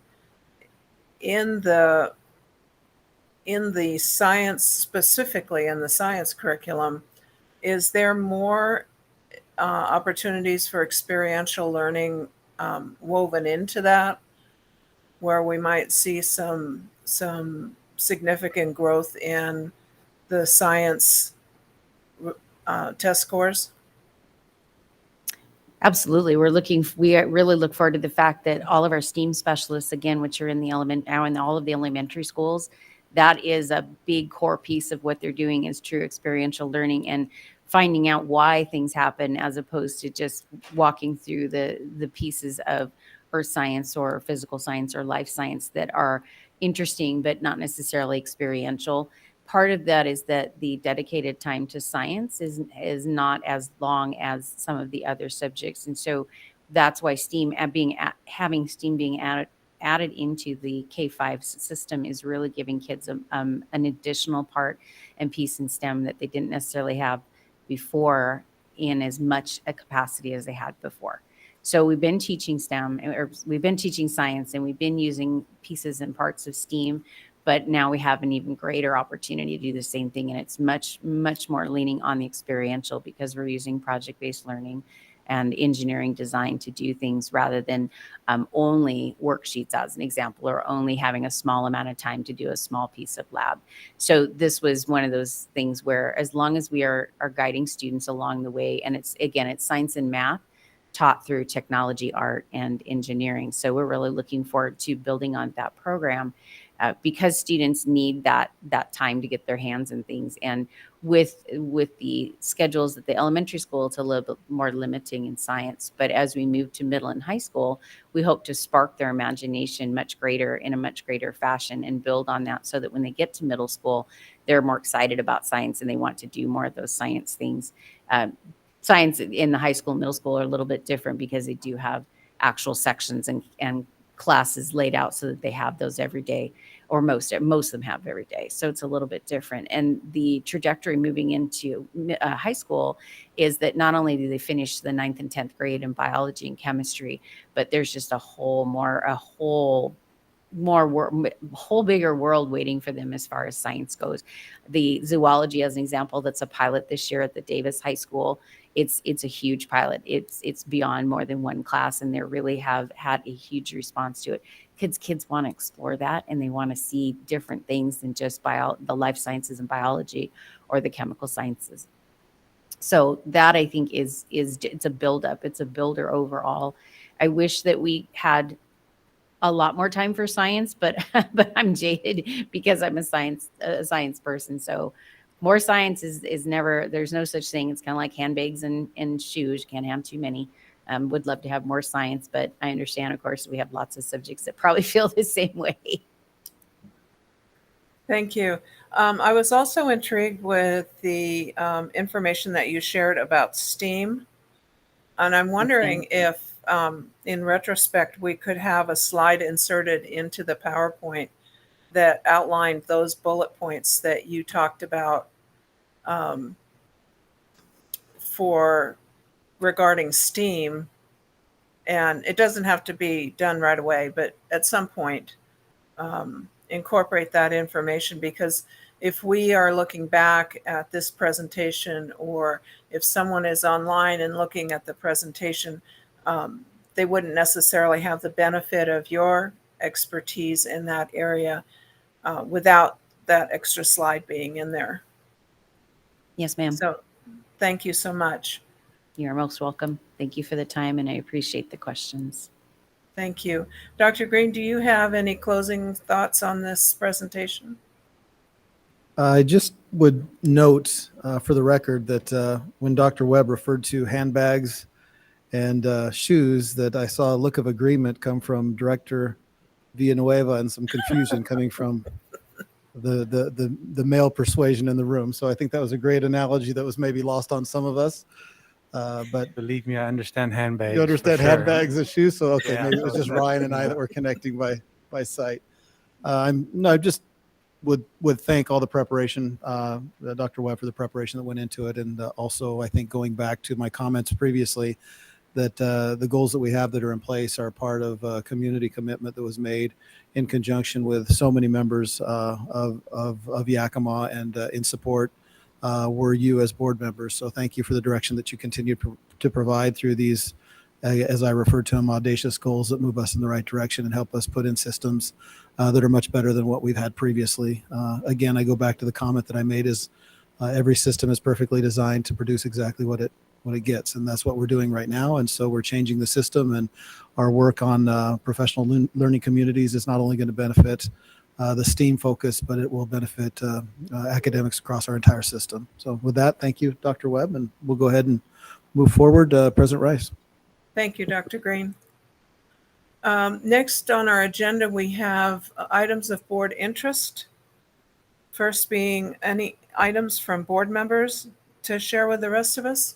in the science, specifically in the science curriculum, is there more opportunities for experiential learning woven into that, where we might see some significant growth in the science test scores?
Absolutely. We really look forward to the fact that all of our STEAM specialists, again, which are in the now in all of the elementary schools, that is a big core piece of what they're doing is true experiential learning and finding out why things happen as opposed to just walking through the pieces of earth science or physical science or life science that are interesting, but not necessarily experiential. Part of that is that the dedicated time to science is not as long as some of the other subjects, and so that's why having STEAM being added into the K-5 system is really giving kids an additional part and piece in STEM that they didn't necessarily have before in as much a capacity as they had before. So we've been teaching STEM, or we've been teaching science, and we've been using pieces and parts of STEAM, but now we have an even greater opportunity to do the same thing. And it's much, much more leaning on the experiential because we're using project-based learning and engineering design to do things rather than only worksheets as an example, or only having a small amount of time to do a small piece of lab. So this was one of those things where as long as we are guiding students along the way, and it's science and math taught through technology, art, and engineering. So we're really looking forward to building on that program because students need that time to get their hands in things. And with the schedules at the elementary school, it's a little bit more limiting in science. But as we move to middle and high school, we hope to spark their imagination in a much greater fashion and build on that so that when they get to middle school, they're more excited about science and they want to do more of those science things. Science in the high school and middle school are a little bit different because they do have actual sections and classes laid out so that they have those every day, or most of them have every day. So it's a little bit different. And the trajectory moving into high school is that not only do they finish the 9th and 10th grade in biology and chemistry, but there's just a whole bigger world waiting for them as far as science goes. The zoology, as an example, that's a pilot this year at the Davis High School. It's a huge pilot. It's beyond more than one class, and they really have had a huge response to it. Kids want to explore that, and they want to see different things than just the life sciences and biology or the chemical sciences. So that, I think, is it's a buildup. It's a builder overall. I wish that we had a lot more time for science, but I'm jaded because I'm a science person. So more science is never, there's no such thing. It's kind of like handbags and shoes. You can't have too many. Would love to have more science, but I understand, of course, we have lots of subjects that probably feel the same way.
Thank you. I was also intrigued with the information that you shared about STEAM. And I'm wondering if, in retrospect, we could have a slide inserted into the PowerPoint that outlined those bullet points that you talked about for regarding STEAM. And it doesn't have to be done right away, but at some point, incorporate that information, because if we are looking back at this presentation, or if someone is online and looking at the presentation, they wouldn't necessarily have the benefit of your expertise in that area without that extra slide being in there.
Yes, ma'am.
So thank you so much.
You're most welcome. Thank you for the time, and I appreciate the questions.
Thank you. Dr. Green, do you have any closing thoughts on this presentation?
I just would note for the record that when Dr. Webb referred to handbags and shoes, that I saw a look of agreement come from Director Villanueva and some confusion coming from the male persuasion in the room. So I think that was a great analogy that was maybe lost on some of us. But
Believe me, I understand handbags.
you understand
for sure.
handbags and shoes. So okay,
Yeah,
maybe it was just Ryan and I that were connecting by sight. I'm just would thank all the preparation, Dr. Webb, for the preparation that went into it. And also, I think going back to my comments previously, that the goals that we have that are in place are part of a community commitment that was made in conjunction with so many members of Yakima, and in support were you as board members. So thank you for the direction that you continue to provide through these, as I refer to them, audacious goals that move us in the right direction and help us put in systems that are much better than what we've had previously. Again, I go back to the comment that I made is every system is perfectly designed to produce exactly what it gets, and that's what we're doing right now. And so we're changing the system, and our work on professional learning communities is not only going to benefit the STEAM focus, but it will benefit academics across our entire system. So with that, thank you, Dr. Webb, and we'll go ahead and move forward. President Rice.
Thank you, Dr. Green. Next on our agenda, we have items of board interest. First being any items from board members to share with the rest of us.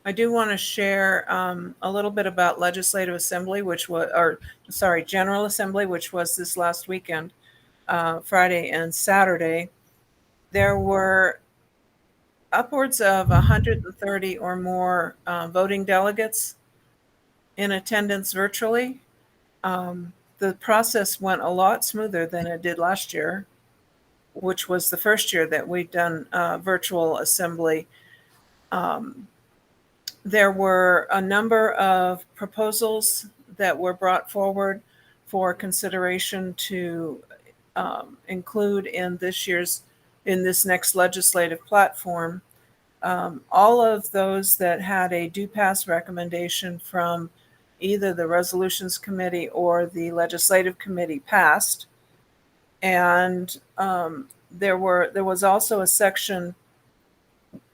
I do want to share a little bit about Legislative Assembly, General Assembly, which was this last weekend, Friday and Saturday. There were upwards of 130 or more voting delegates in attendance virtually. The process went a lot smoother than it did last year, which was the first year that we'd done virtual assembly. There were a number of proposals that were brought forward for consideration to include in this next legislative platform. All of those that had a do pass recommendation from either the Resolutions Committee or the Legislative Committee passed. And there was also a section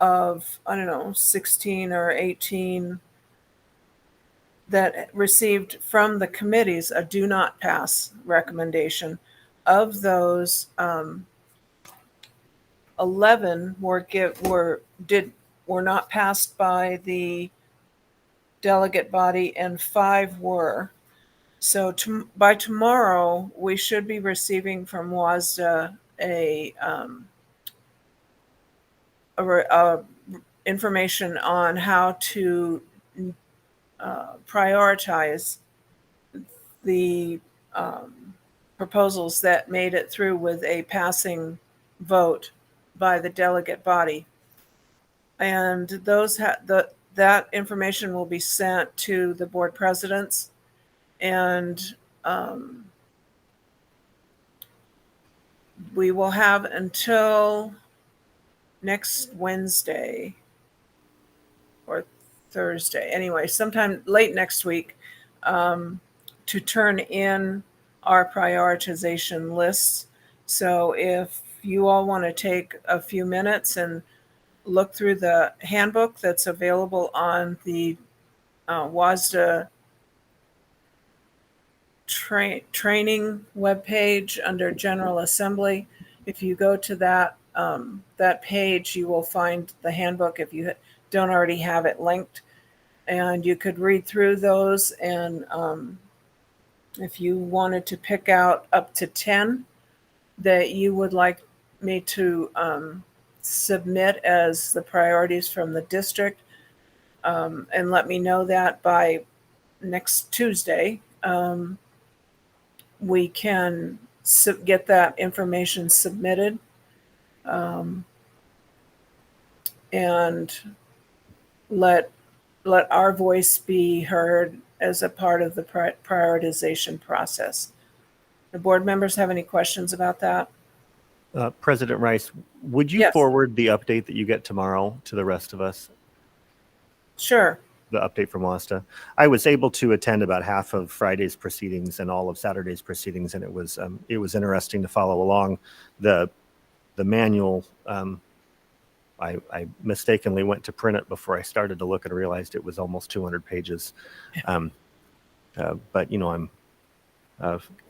of, 16 or 18 that received from the committees a do not pass recommendation. Of those, 11 were not passed by the delegate body, and 5 were. So by tomorrow, we should be receiving from WASDA information on how to prioritize the proposals that made it through with a passing vote by the delegate body. And that information will be sent to the board presidents, and we will have until next Wednesday or Thursday, anyway, sometime late next week, to turn in our prioritization lists. So if you all want to take a few minutes and look through the handbook that's available on the WASDA training webpage under General Assembly, if you go to that page, you will find the handbook if you don't already have it linked, and you could read through those. And if you wanted to pick out up to 10 that you would like me to submit as the priorities from the district, and let me know that by next Tuesday, we can get that information submitted, and let our voice be heard as a part of the prioritization process. The board members have any questions about that?
President Rice, would you
Yes.
forward the update that you get tomorrow to the rest of us?
Sure.
The update from WASDA. I was able to attend about half of Friday's proceedings and all of Saturday's proceedings, and it was interesting to follow along. The manual, I mistakenly went to print it before I started to look and realized it was almost 200 pages. But I'm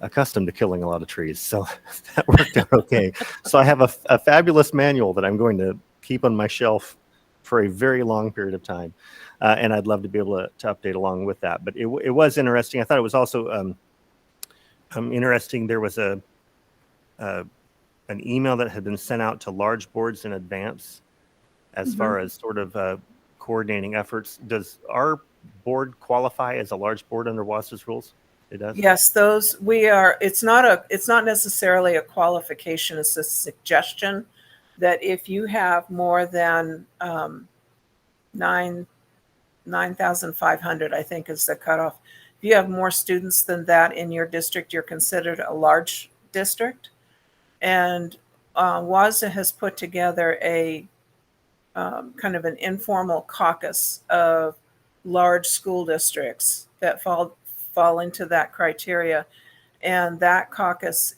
accustomed to killing a lot of trees, so that worked out okay. So I have a fabulous manual that I'm going to keep on my shelf for a very long period of time. and I'd love to be able to update along with that. But it was interesting. I thought it was also interesting. There was an email that had been sent out to large boards in advance as far as sort of coordinating efforts. Does our board qualify as a large board under WASDA's rules? It does?
Yes, it's not necessarily a qualification, it's a suggestion that if you have more than 9,500, I think is the cutoff. If you have more students than that in your district, you're considered a large district. And WASDA has put together a kind of an informal caucus of large school districts that fall into that criteria. And that caucus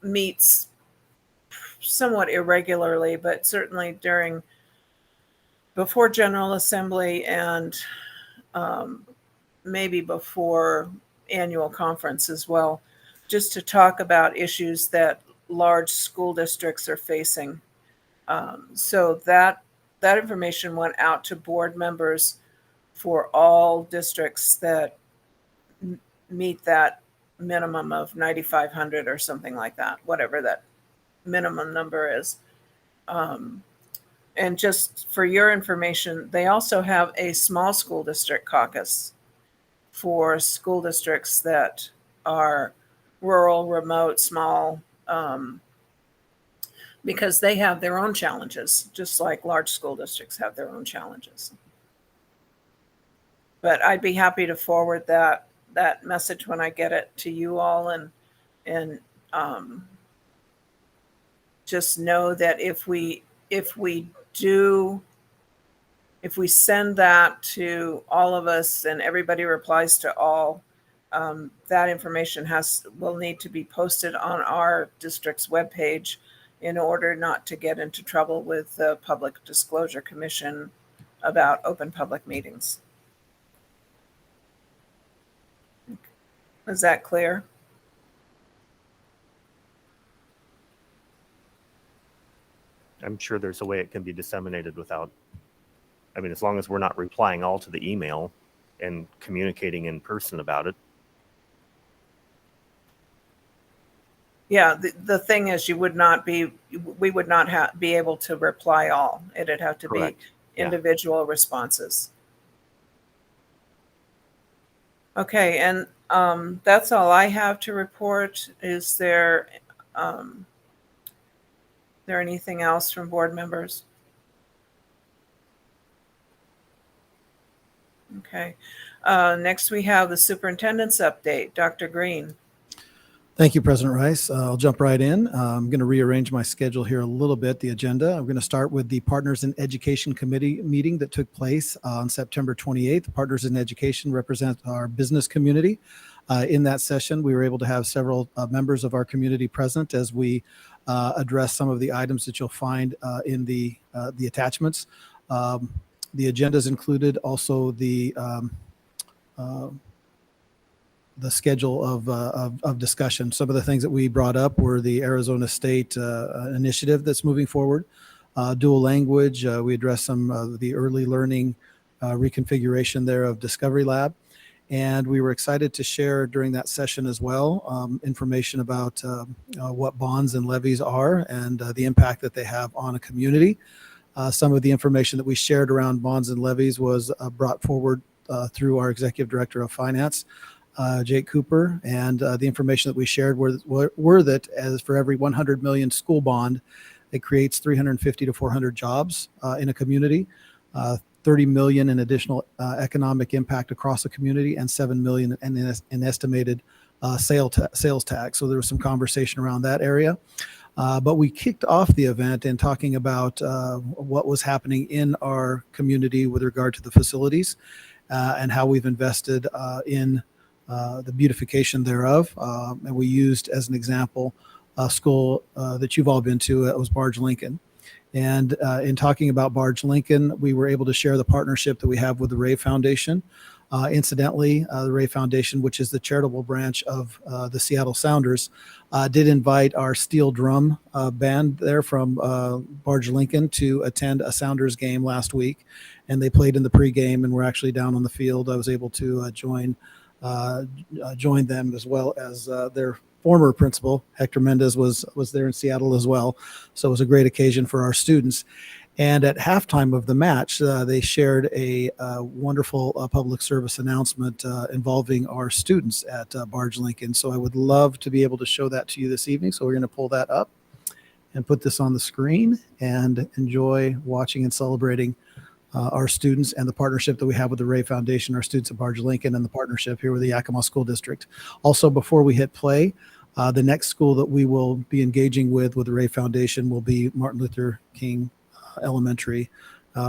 meets somewhat irregularly, but certainly before General Assembly and maybe before annual conference as well, just to talk about issues that large school districts are facing. So that information went out to board members for all districts that meet that minimum of 9,500 or something like that, whatever that minimum number is. And just for your information, they also have a small school district caucus for school districts that are rural, remote, small, because they have their own challenges, just like large school districts have their own challenges. But I'd be happy to forward that message when I get it to you all, and just know that if we send that to all of us and everybody replies to all, that information will need to be posted on our district's webpage in order not to get into trouble with the Public Disclosure Commission about open public meetings. Is that clear?
I'm sure there's a way it can be disseminated without, I mean, as long as we're not replying all to the email and communicating in person about it.
Yeah, the thing is, we would not be able to reply all. It'd have to
Correct.
be individual responses. Okay, and that's all I have to report. Is there anything else from board members? Okay. Next, we have the superintendent's update. Dr. Green.
Thank you, President Rice. I'll jump right in. I'm going to rearrange my schedule here a little bit, the agenda. I'm going to start with the Partners in Education Committee meeting that took place on September 28th. Partners in Education represent our business community. In that session, we were able to have several members of our community present as we address some of the items that you'll find in the attachments. The agendas included also the schedule of discussion. Some of the things that we brought up were the Arizona State initiative that's moving forward, dual language. We addressed some of the early learning reconfiguration there of Discovery Lab. And we were excited to share during that session as well information about what bonds and levies are and the impact that they have on a community. Some of the information that we shared around bonds and levies was brought forward through our Executive Director of Finance, Jake Cooper, and the information that we shared were that as for every 100 million school bond, it creates 350 to 400 jobs in a community, 30 million in additional economic impact across the community, and 7 million in estimated sales tax. So there was some conversation around that area. But we kicked off the event in talking about what was happening in our community with regard to the facilities and how we've invested in the beautification thereof. And we used as an example a school that you've all been to. It was Barge Lincoln. And in talking about Barge Lincoln, we were able to share the partnership that we have with the Ray Foundation. Incidentally, the Ray Foundation, which is the charitable branch of the Seattle Sounders, did invite our steel drum band there from Barge Lincoln to attend a Sounders game last week, and they played in the pregame and were actually down on the field. I was able to join them, as well as their former principal, Hector Mendez, was there in Seattle as well. So it was a great occasion for our students. And at halftime of the match, they shared a wonderful public service announcement involving our students at Barge Lincoln. So I would love to be able to show that to you this evening. So we're going to pull that up and put this on the screen and enjoy watching and celebrating our students and the partnership that we have with the Ray Foundation, our students at Barge Lincoln, and the partnership here with the Yakima School District. Also, before we hit play, the next school that we will be engaging with the Ray Foundation will be Martin Luther King Elementary.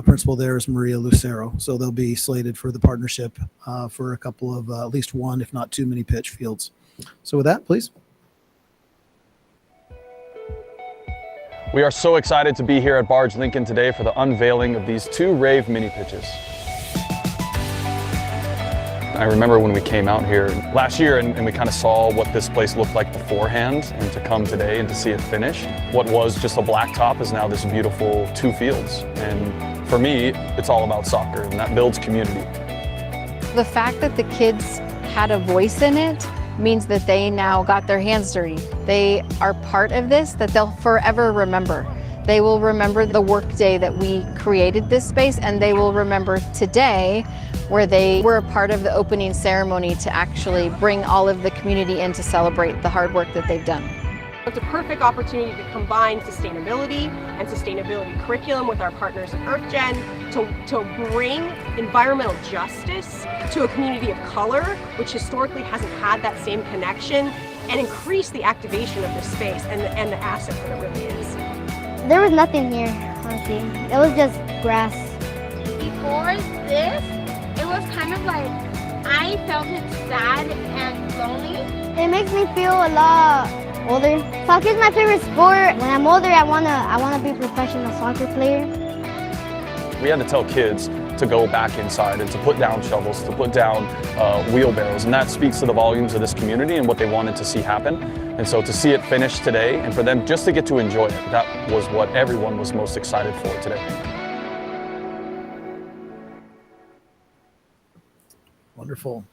Principal there is Maria Lucero. So they'll be slated for the partnership for a couple of at least one, if not too many pitch fields. So with that, please.
We are so excited to be here at Barge Lincoln today for the unveiling of these 2 Rave mini pitches. I remember when we came out here last year and we kind of saw what this place looked like beforehand, and to come today and to see it finished. What was just a blacktop is now this beautiful 2 fields. And for me, it's all about soccer, and that builds community.
The fact that the kids had a voice in it means that they now got their hands dirty. They are part of this that they'll forever remember. They will remember the work day that we created this space, and they will remember today where they were a part of the opening ceremony to actually bring all of the community in to celebrate the hard work that they've done.
It's a perfect opportunity to combine sustainability and sustainability curriculum with our partners at EarthGen to bring environmental justice to a community of color, which historically hasn't had that same connection, and increase the activation of this space and the asset that it really is.
There was nothing here, honestly. It was just grass.
Before this, it was kind of like I felt it sad and lonely.
It makes me feel a lot older. Soccer is my favorite sport. When I'm older, I wanna be a professional soccer player.
We had to tell kids to go back inside and to put down shovels, to put down wheelbarrows, and that speaks to the volumes of this community and what they wanted to see happen. And so to see it finished today and for them just to get to enjoy it, that was what everyone was most excited for today.
Wonderful.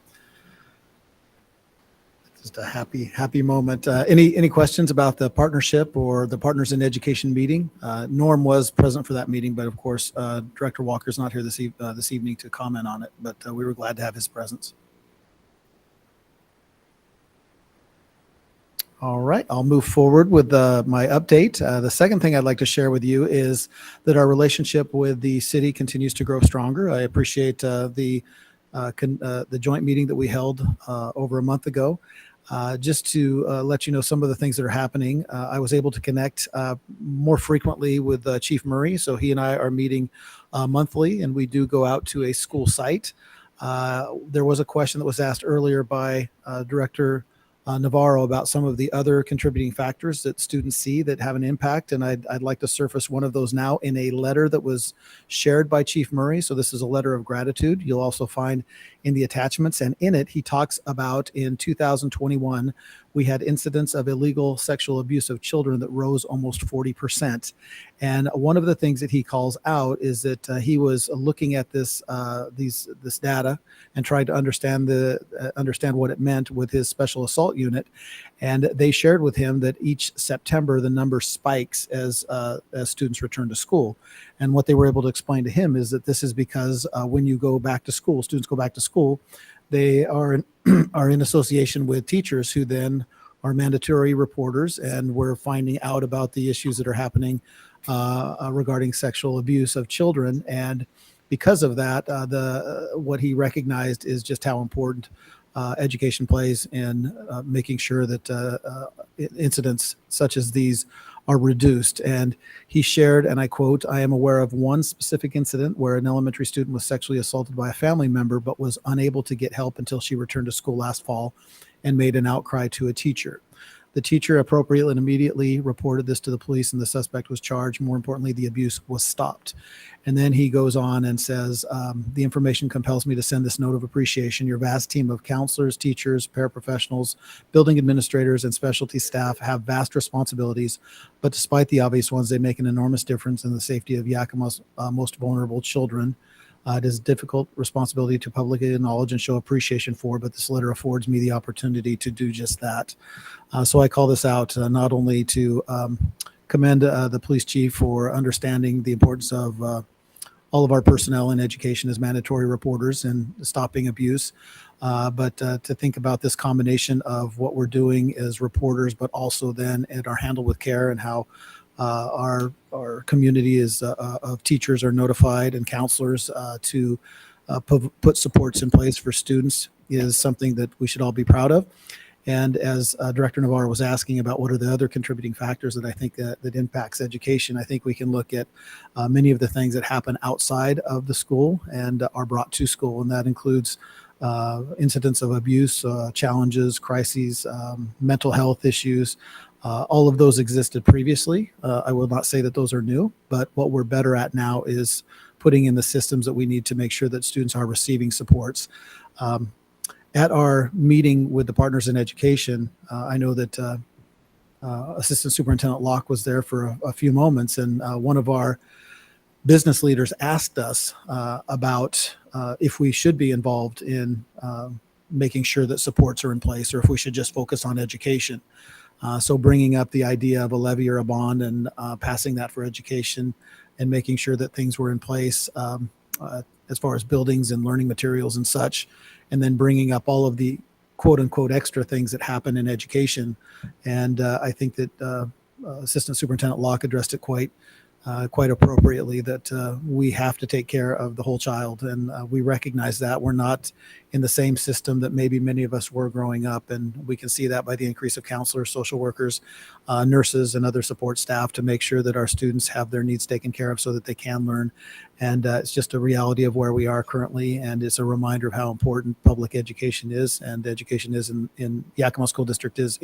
Just a happy moment. Any questions about the partnership or the Partners in Education meeting? Norm was present for that meeting, but of course, Director Walker's not here this evening to comment on it, but we were glad to have his presence. All right, I'll move forward with my update. The second thing I'd like to share with you is that our relationship with the city continues to grow stronger. I appreciate the joint meeting that we held over a month ago. Just to let you know some of the things that are happening, I was able to connect more frequently with Chief Murray. So he and I are meeting monthly, and we do go out to a school site. There was a question that was asked earlier by Director Navarro about some of the other contributing factors that students see that have an impact. And I'd like to surface one of those now in a letter that was shared by Chief Murray. So this is a letter of gratitude. You'll also find in the attachments, and in it, he talks about in 2021, we had incidents of illegal sexual abuse of children that rose almost 40%. And one of the things that he calls out is that he was looking at this data and tried to understand what it meant with his special assault unit. And they shared with him that each September the number spikes as students return to school. And what they were able to explain to him is that this is because when you go back to school, students go back to school, they are in association with teachers who then are mandatory reporters, and we're finding out about the issues that are happening regarding sexual abuse of children. And because of that, what he recognized is just how important education plays in making sure that incidents such as these are reduced. And he shared, and I quote, "I am aware of one specific incident where an elementary student was sexually assaulted by a family member but was unable to get help until she returned to school last fall and made an outcry to a teacher." The teacher appropriately and immediately reported this to the police, and the suspect was charged. More importantly, the abuse was stopped. And then he goes on and says, the information compels me to send this note of appreciation. Your vast team of counselors, teachers, paraprofessionals, building administrators, and specialty staff have vast responsibilities, but despite the obvious ones, they make an enormous difference in the safety of Yakima's most vulnerable children. It is a difficult responsibility to publicly acknowledge and show appreciation for, but this letter affords me the opportunity to do just that. So I call this out not only to commend the police chief for understanding the importance of all of our personnel in education as mandatory reporters and stopping abuse, but to think about this combination of what we're doing as reporters, but also then at our Handle with Care and how our community is of teachers are notified and counselors to put supports in place for students is something that we should all be proud of. And as Director Navarro was asking about what are the other contributing factors that I think that impacts education, I think we can look at many of the things that happen outside of the school and are brought to school, and that includes incidents of abuse, challenges, crises, mental health issues. All of those existed previously. I will not say that those are new, but what we're better at now is putting in the systems that we need to make sure that students are receiving supports. At our meeting with the partners in education, I know that Assistant Superintendent Locke was there for a few moments, and one of our business leaders asked us about if we should be involved in making sure that supports are in place, or if we should just focus on education. So bringing up the idea of a levy or a bond and passing that for education and making sure that things were in place as far as buildings and learning materials and such, and then bringing up all of the quote unquote extra things that happen in education. And I think that Assistant Superintendent Locke addressed it quite appropriately, that we have to take care of the whole child. And we recognize that we're not in the same system that maybe many of us were growing up. And we can see that by the increase of counselors, social workers, nurses, and other support staff to make sure that our students have their needs taken care of so that they can learn. And it's just a reality of where we are currently. And it's a reminder of how important public education is. And education is in Yakima School District is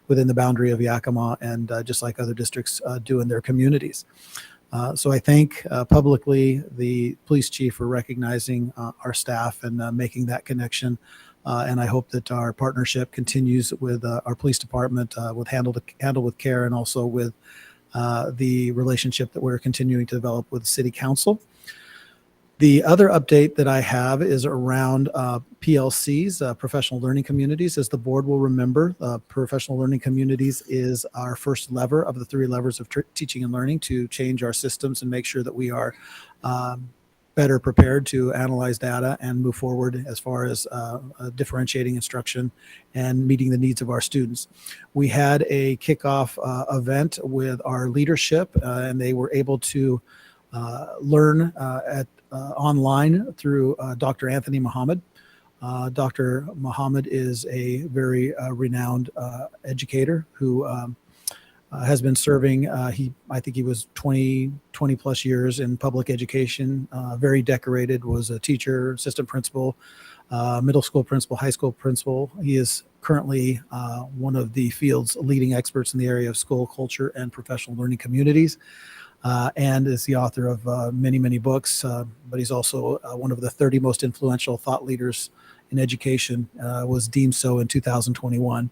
within the boundary of Yakima, and just like other districts do in their communities. So I thank publicly the police chief for recognizing our staff and making that connection. And I hope that our partnership continues with our police department, with Handle with Care, and also with the relationship that we're continuing to develop with City Council. The other update that I have is around PLCs, professional learning communities. As the board will remember, professional learning communities is our first lever of the three levers of teaching and learning to change our systems and make sure that we are better prepared to analyze data and move forward as far as differentiating instruction and meeting the needs of our students. We had a kickoff event with our leadership, and they were able to learn online through Dr. Anthony Muhammad. Dr. Muhammad is a very renowned educator who has been serving, I think he was 20 plus years in public education, very decorated, was a teacher, assistant principal, middle school principal, high school principal. He is currently one of the field's leading experts in the area of school culture and professional learning communities. And is the author of many, many books, but he's also one of the 30 most influential thought leaders in education, was deemed so in 2021.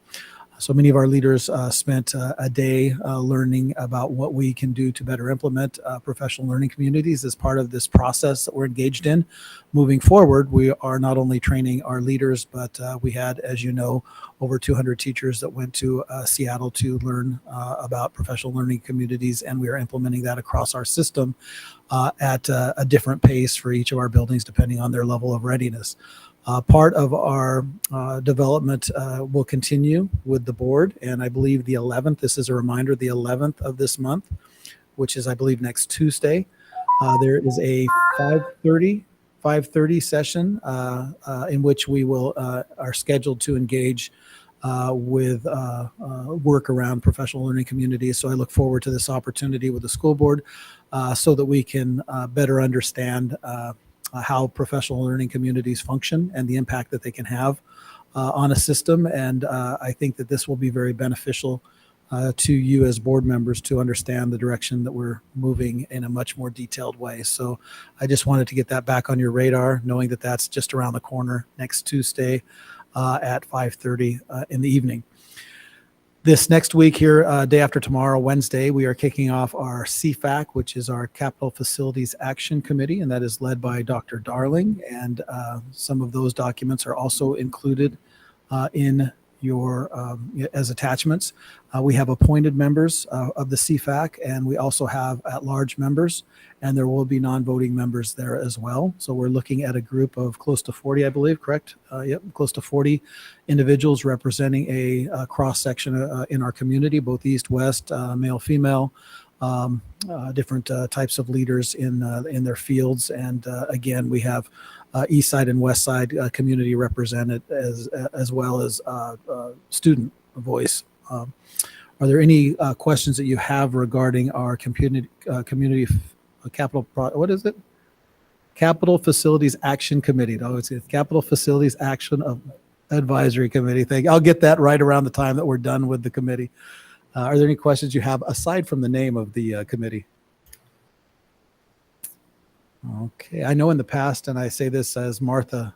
So many of our leaders spent a day learning about what we can do to better implement professional learning communities as part of this process that we're engaged in. Moving forward, we are not only training our leaders, but we had, as you know, over 200 teachers that went to Seattle to learn about professional learning communities, and we are implementing that across our system at a different pace for each of our buildings, depending on their level of readiness. Part of our development will continue with the board, and I believe the 11th, this is a reminder, the 11th of this month, which is, I believe, next Tuesday, there is a 5:30 session in which we will are scheduled to engage with work around professional learning communities. So I look forward to this opportunity with the school board so that we can better understand how professional learning communities function and the impact that they can have on a system. And I think that this will be very beneficial to you as board members to understand the direction that we're moving in a much more detailed way. So I just wanted to get that back on your radar, knowing that that's just around the corner next Tuesday at 5:30 in the evening. This next week here, day after tomorrow, Wednesday, we are kicking off our CFAC, which is our Capital Facilities Action Committee, and that is led by Dr. Darling. And some of those documents are also included in your as attachments. We have appointed members of the CFAC, and we also have at-large members, and there will be non-voting members there as well. So we're looking at a group of close to 40, I believe, correct? Yep, close to 40 individuals representing a cross-section in our community, both east, west, male, female, different types of leaders in their fields. And again, we have east side and west side community represented as well as student voice. Are there any questions that you have regarding our community capital? What is it? Capital Facilities Action Committee. No, it's Capital Facilities Action Advisory Committee. Thank you. I'll get that right around the time that we're done with the committee. Are there any questions you have aside from the name of the committee? Okay, I know in the past, and I say this as Martha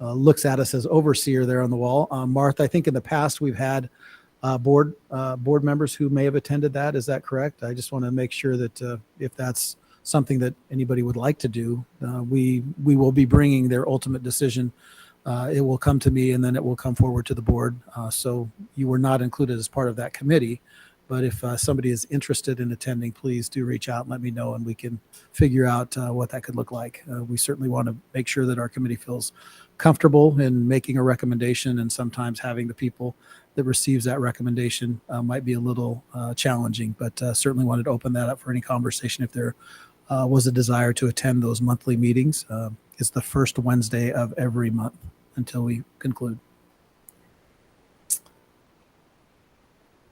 looks at us as overseer there on the wall. Martha, I think in the past we've had board members who may have attended that. Is that correct? I just want to make sure that if that's something that anybody would like to do, we will be bringing their ultimate decision. It will come to me, and then it will come forward to the board. So you were not included as part of that committee. But if somebody is interested in attending, please do reach out and let me know, and we can figure out what that could look like. We certainly want to make sure that our committee feels comfortable in making a recommendation, and sometimes having the people that receives that recommendation might be a little challenging, but certainly wanted to open that up for any conversation if there was a desire to attend those monthly meetings. It's the first Wednesday of every month until we conclude.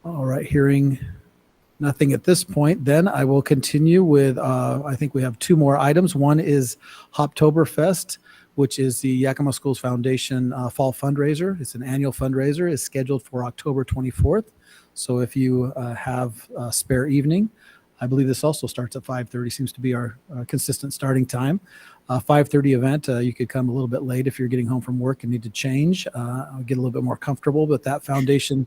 All right, hearing nothing at this point, then I will continue with, I think we have two more items. One is Hoptoberfest, which is the Yakima Schools Foundation fall fundraiser. It's an annual fundraiser. It's scheduled for October 24th. So if you have a spare evening, I believe this also starts at 5:30, seems to be our consistent starting time. 5:30 event, you could come a little bit late if you're getting home from work and need to change, get a little bit more comfortable, but that foundation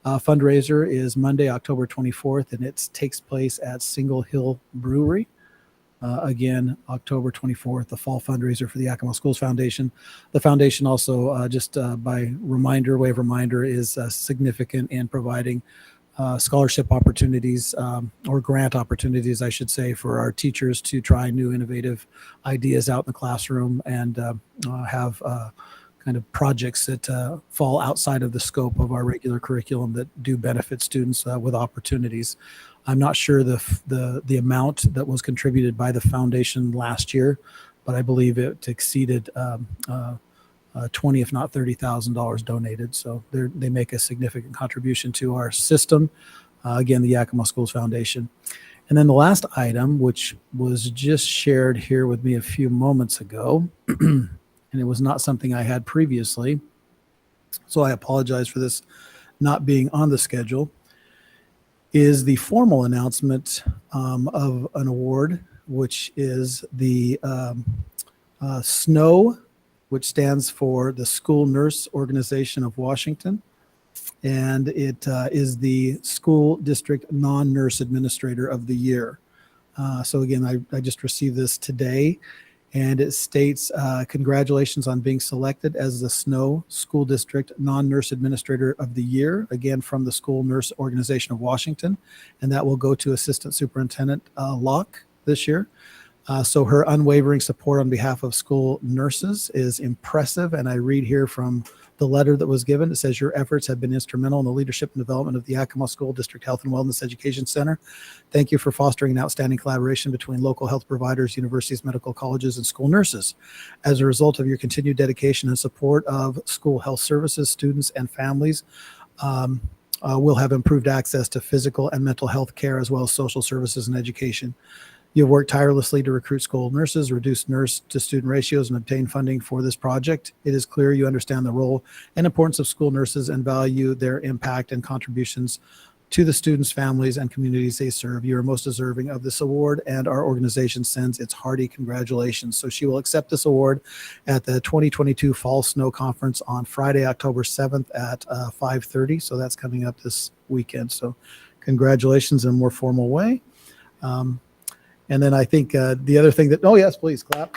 fundraiser is Monday, October 24th, and it takes place at Single Hill Brewery. Again, October 24th, the fall fundraiser for the Yakima Schools Foundation. The foundation also, just by way of reminder, is significant in providing scholarship opportunities or grant opportunities, I should say, for our teachers to try new innovative ideas out in the classroom and have kind of projects that fall outside of the scope of our regular curriculum that do benefit students with opportunities. I'm not sure the amount that was contributed by the foundation last year, but I believe it exceeded 20, if not $30,000 donated. So they make a significant contribution to our system. Again, the Yakima Schools Foundation. And then the last item, which was just shared here with me a few moments ago, and it was not something I had previously, so I apologize for this not being on the schedule, is the formal announcement of an award, which is the SNO, which stands for the School Nurse Organization of Washington. And it is the School District Non-Nurse Administrator of the Year. So again, I just received this today, and it states, congratulations on being selected as the SNO School District Non-Nurse Administrator of the Year, again from the School Nurse Organization of Washington, and that will go to Assistant Superintendent Locke this year. So her unwavering support on behalf of school nurses is impressive, and I read here from the letter that was given. It says, your efforts have been instrumental in the leadership and development of the Yakima School District Health and Wellness Education Center. Thank you for fostering an outstanding collaboration between local health providers, universities, medical colleges, and school nurses. As a result of your continued dedication and support of school health services, students and families will have improved access to physical and mental health care, as well as social services and education. You've worked tirelessly to recruit school nurses, reduce nurse to student ratios, and obtain funding for this project. It is clear you understand the role and importance of school nurses and value their impact and contributions to the students, families, and communities they serve. You are most deserving of this award, and our organization sends its hearty congratulations. So she will accept this award at the 2022 Fall Snow Conference on Friday, October 7th at 5:30. So that's coming up this weekend. So congratulations in a more formal way. And then I think the other thing that, oh yes, please clap.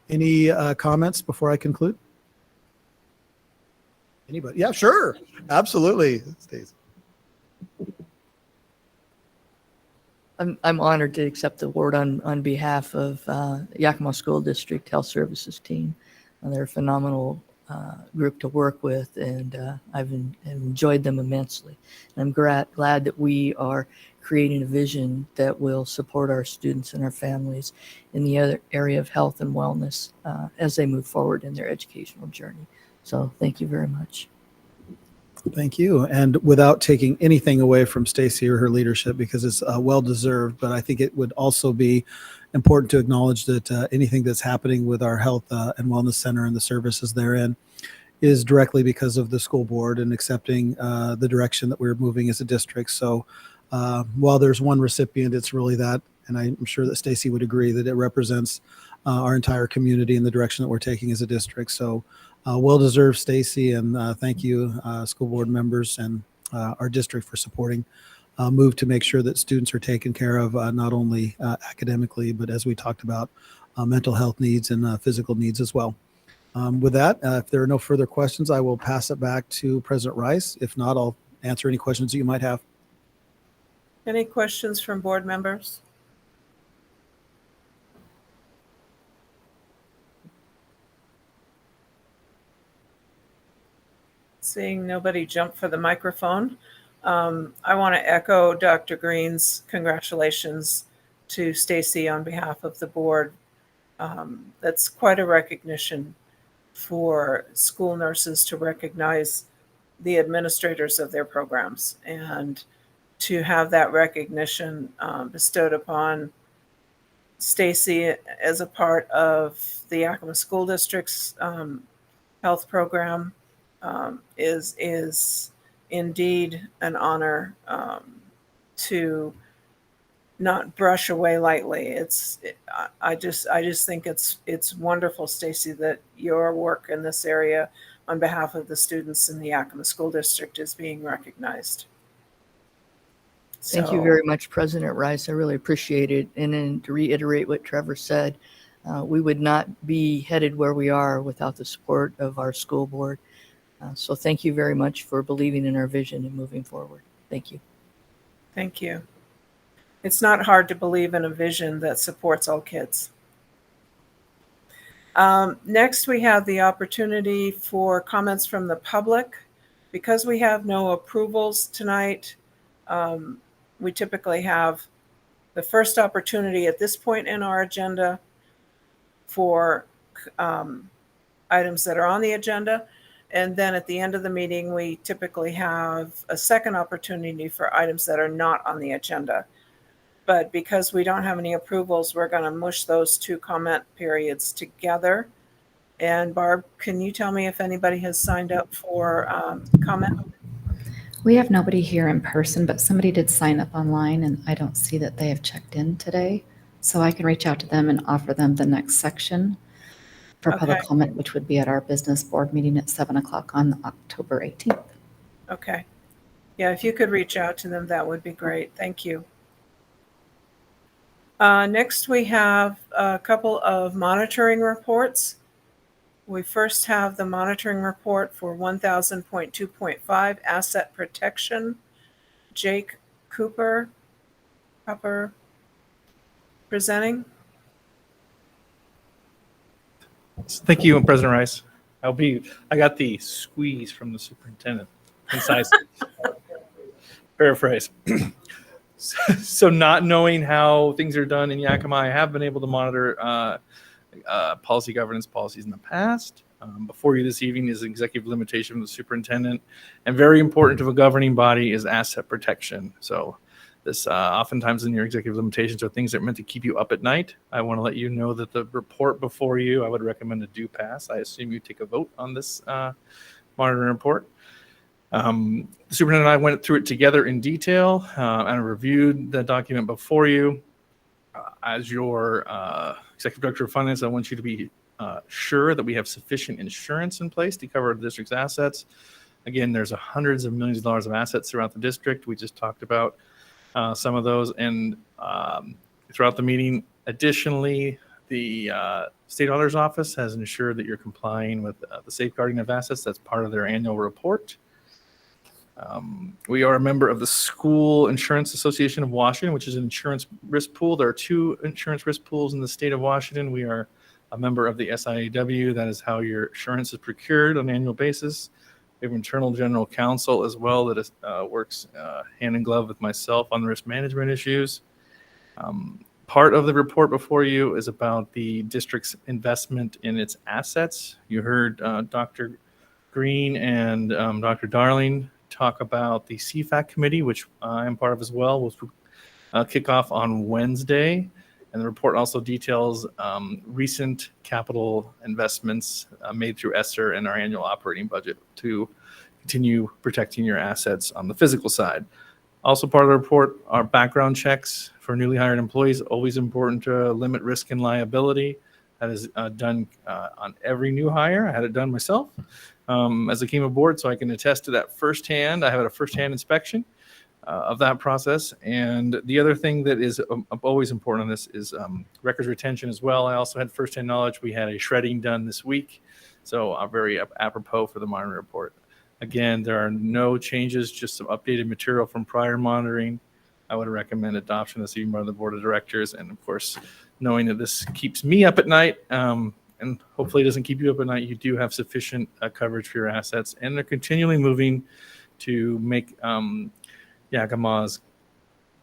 Any comments before I conclude? Anybody? Yeah, sure. Absolutely. Stacey.
I'm honored to accept the award on behalf of Yakima School District Health Services team. They're a phenomenal group to work with, and I've enjoyed them immensely. And I'm glad that we are creating a vision that will support our students and our families in the other area of health and wellness as they move forward in their educational journey. So thank you very much.
Thank you. And without taking anything away from Stacey or her leadership, because it's well deserved, but I think it would also be important to acknowledge that anything that's happening with our health and wellness center and the services therein is directly because of the school board and accepting the direction that we're moving as a district. So while there's one recipient, it's really that, and I'm sure that Stacey would agree that it represents our entire community and the direction that we're taking as a district. So well-deserved, Stacey, and thank you, school board members and our district for supporting move to make sure that students are taken care of, not only academically, but as we talked about, mental health needs and physical needs as well. With that, if there are no further questions, I will pass it back to President Rice. If not, I'll answer any questions that you might have.
Any questions from board members? Seeing nobody jump for the microphone, I want to echo Dr. Green's congratulations to Stacey on behalf of the board. That's quite a recognition for school nurses to recognize the administrators of their programs, and to have that recognition bestowed upon Stacey as a part of the Yakima School District's health program is indeed an honor to not brush away lightly. I just think it's wonderful, Stacey, that your work in this area on behalf of the students in the Yakima School District is being recognized.
Thank you very much, President Rice. I really appreciate it. And then to reiterate what Trevor said, we would not be headed where we are without the support of our school board. So thank you very much for believing in our vision and moving forward. Thank you.
Thank you. It's not hard to believe in a vision that supports all kids. Next, we have the opportunity for comments from the public. Because we have no approvals tonight, we typically have the first opportunity at this point in our agenda for items that are on the agenda. And then at the end of the meeting, we typically have a second opportunity for items that are not on the agenda. But because we don't have any approvals, we're going to mush those two comment periods together. And Barb, can you tell me if anybody has signed up for comment?
We have nobody here in person, but somebody did sign up online, and I don't see that they have checked in today. So I can reach out to them and offer them the next section for public comment, which would be at our business board meeting at 7 o'clock on October 18th.
Okay. Yeah, if you could reach out to them, that would be great. Thank you. Next, we have a couple of monitoring reports. We first have the monitoring report for 1000.2.5 asset protection. Jake Cooper presenting.
Thank you, President Rice. I got the squeeze from the superintendent. Concise. Paraphrase. So not knowing how things are done in Yakima, I have been able to monitor policy governance policies in the past. Before you this evening is executive limitation from the superintendent, and very important to a governing body is asset protection. So this oftentimes in your executive limitations are things that are meant to keep you up at night. I want to let you know that the report before you, I would recommend a do pass. I assume you take a vote on this monitoring report. The superintendent and I went through it together in detail and reviewed the document before you. As your executive director of finance, I want you to be sure that we have sufficient insurance in place to cover the district's assets. Again, there's hundreds of millions of dollars of assets throughout the district. We just talked about some of those, and throughout the meeting, additionally, the state auditor's office has ensured that you're complying with the safeguarding of assets. That's part of their annual report. We are a member of the School Insurance Association of Washington, which is an insurance risk pool. There are 2 insurance risk pools in the state of Washington. We are a member of the SIAW. That is how your insurance is procured on an annual basis. We have internal general counsel as well that is, works hand in glove with myself on the risk management issues. Part of the report before you is about the district's investment in its assets. You heard Dr. Green and Dr. Darling talk about the CFAC committee, which I am part of as well. We'll kick off on Wednesday. And the report also details recent capital investments made through ESSER and our annual operating budget to continue protecting your assets on the physical side. Also part of the report are background checks for newly hired employees. Always important to limit risk and liability. That is done on every new hire. I had it done myself as I came aboard, so I can attest to that firsthand. I had a firsthand inspection of that process. And the other thing that is always important on this is records retention as well. I also had firsthand knowledge. We had a shredding done this week, so very apropos for the monitoring report. Again, there are no changes, just some updated material from prior monitoring. I would recommend adoption this evening by the board of directors. And of course, knowing that this keeps me up at night, and hopefully it doesn't keep you up at night, you do have sufficient coverage for your assets. And they're continually moving to make Yakima's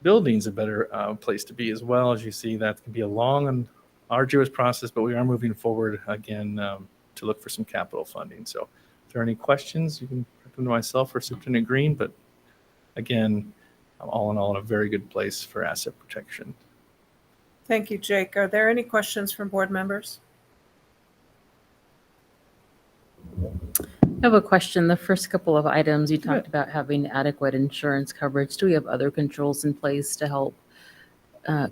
buildings a better place to be as well. As you see, that can be a long and arduous process, but we are moving forward again to look for some capital funding. So if there are any questions, you can put them to myself or Superintendent Green, but again, all in all, in a very good place for asset protection.
Thank you, Jake. Are there any questions from board members?
I have a question. The first couple of items you talked about having adequate insurance coverage. Do we have other controls in place to help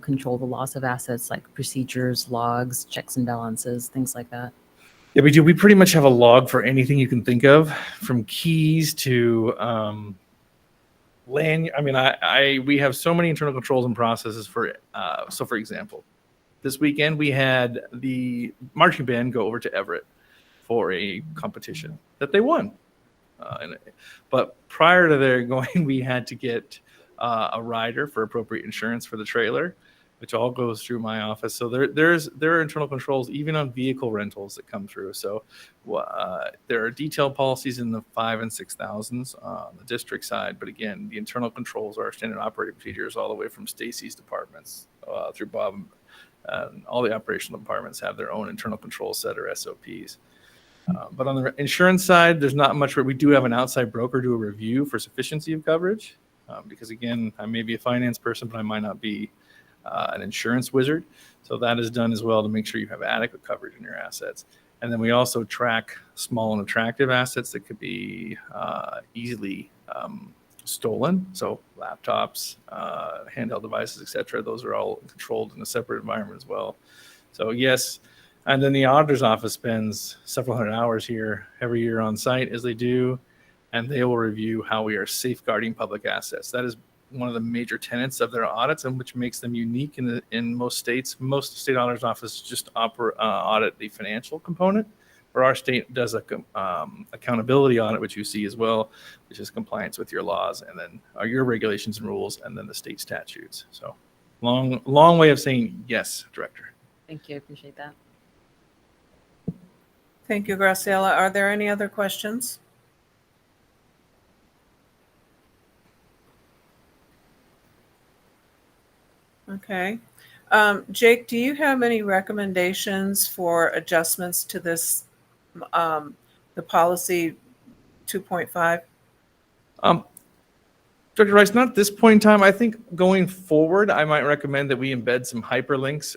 control the loss of assets, like procedures, logs, checks and balances, things like that?
Yeah, we do. We pretty much have a log for anything you can think of, from keys to land. I mean, we have so many internal controls and processes for. So, for example, this weekend we had the marching band go over to Everett for a competition that they won. But prior to their going, we had to get a rider for appropriate insurance for the trailer, which all goes through my office. So there are internal controls even on vehicle rentals that come through. So there are detailed policies in the 5,000 and 6,000s on the district side. But again, the internal controls are standard operating procedures all the way from Stacy's departments through Bob. All the operational departments have their own internal control set or SOPs. But on the insurance side, there's not much. We do have an outside broker do a review for sufficiency of coverage, because again, I may be a finance person, but I might not be an insurance wizard. So that is done as well to make sure you have adequate coverage in your assets. And then we also track small and attractive assets that could be easily stolen. So laptops, handheld devices, etc. Those are all controlled in a separate environment as well. So yes. And then the auditor's office spends several hundred hours here every year on site, as they do, and they will review how we are safeguarding public assets. That is one of the major tenets of their audits, and which makes them unique in most states. Most state auditor's office just audit the financial component, where our state does a accountability audit, which you see as well, which is compliance with your laws, and then your regulations and rules, and then the state statutes. So long way of saying yes, Director.
Thank you. I appreciate that.
Thank you, Graciela. Are there any other questions? Okay. Jake, do you have any recommendations for adjustments to this the policy 2.5?
Dr. Rice, not at this point in time. I think going forward, I might recommend that we embed some hyperlinks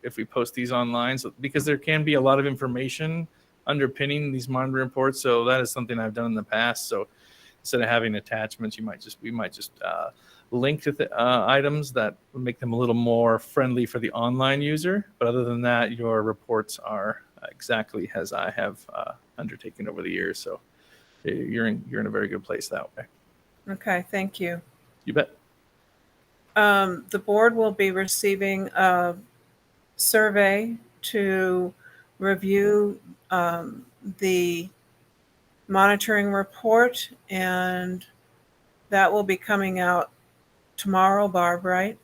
if we post these online, because there can be a lot of information underpinning these monitoring reports. So that is something I've done in the past. So instead of having attachments, we might just link to items that would make them a little more friendly for the online user. But other than that, your reports are exactly as I have undertaken over the years. So you're in a very good place that way.
Okay, thank you.
You bet.
The board will be receiving a survey to review the monitoring report, and that will be coming out tomorrow, Barb, right?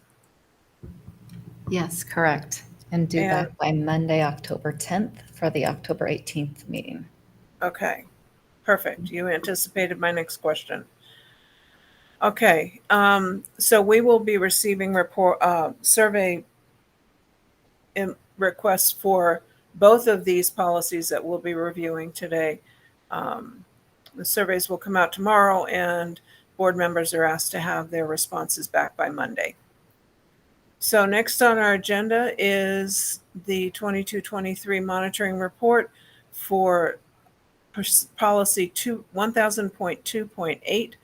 Yes, correct. And due back by Monday, October 10th for the October 18th meeting.
Okay, perfect. You anticipated my next question. Okay, so we will be receiving survey requests for both of these policies that we'll be reviewing today. The surveys will come out tomorrow, and board members are asked to have their responses back by Monday. So next on our agenda is the 22-23 monitoring report for policy 1000.2.8,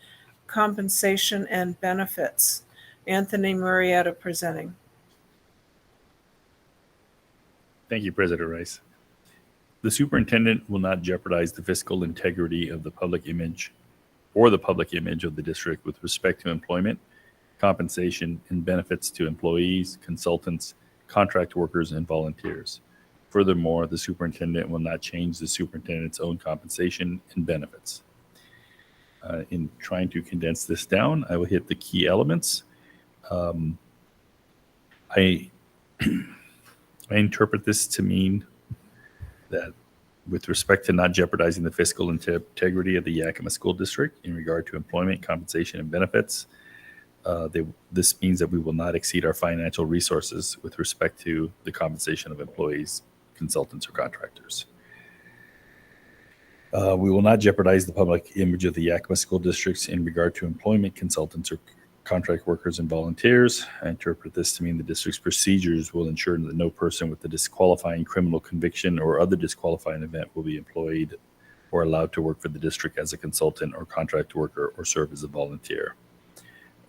compensation and benefits. Anthony Marietta presenting.
Thank you, President Rice. The superintendent will not jeopardize the fiscal integrity of the public image or the public image of the district with respect to employment, compensation, and benefits to employees, consultants, contract workers, and volunteers. Furthermore, the superintendent will not change the superintendent's own compensation and benefits. In trying to condense this down, I will hit the key elements. I interpret this to mean that with respect to not jeopardizing the fiscal integrity of the Yakima School District in regard to employment, compensation, and benefits, this means that we will not exceed our financial resources with respect to the compensation of employees, consultants, or contractors. We will not jeopardize the public image of the Yakima School Districts in regard to employment, consultants, or contract workers and volunteers. I interpret this to mean the district's procedures will ensure that no person with a disqualifying criminal conviction or other disqualifying event will be employed or allowed to work for the district as a consultant or contract worker or serve as a volunteer.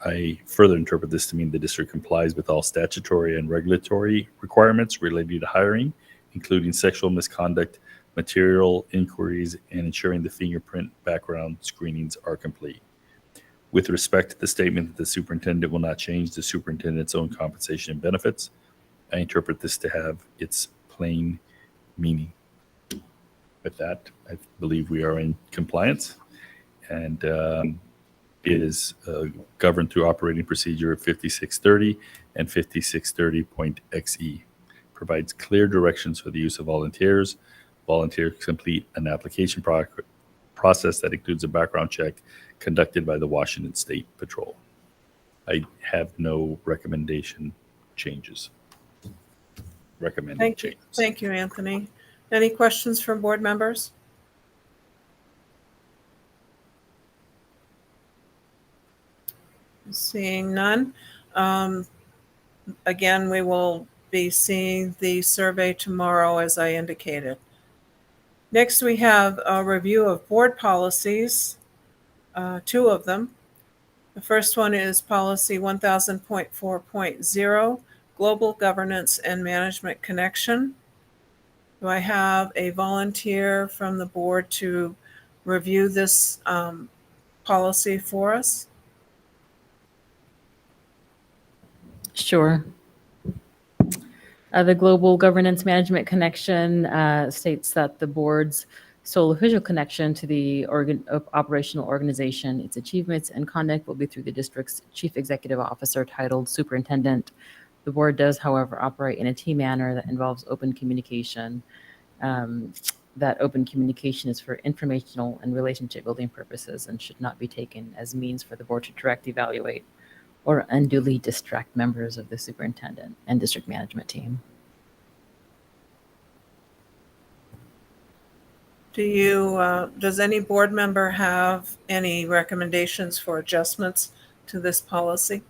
I further interpret this to mean the district complies with all statutory and regulatory requirements related to hiring, including sexual misconduct, material inquiries, and ensuring the fingerprint background screenings are complete. With respect to the statement that the superintendent will not change the superintendent's own compensation and benefits, I interpret this to have its plain meaning. With that, I believe we are in compliance, and it is governed through operating procedure 5630 and 5630.xe. Provides clear directions for the use of volunteers. Volunteers complete an application process that includes a background check conducted by the Washington State Patrol. I have no recommendation changes. Recommended changes.
Thank you, Anthony. Any questions from board members? Seeing none. Again, we will be seeing the survey tomorrow, as I indicated. Next, we have a review of board policies, two of them. The first one is policy 1000.4.0, Global Governance and Management Connection. Do I have a volunteer from the board to review this policy for us?
Sure. The Global Governance Management Connection states that the board's sole official connection to the operational organization, its achievements and conduct will be through the district's chief executive officer titled superintendent. The board does, however, operate in a team manner that involves open communication. That open communication is for informational and relationship building purposes and should not be taken as means for the board to direct, evaluate, or unduly distract members of the superintendent and district management team.
Does any board member have any recommendations for adjustments to this policy?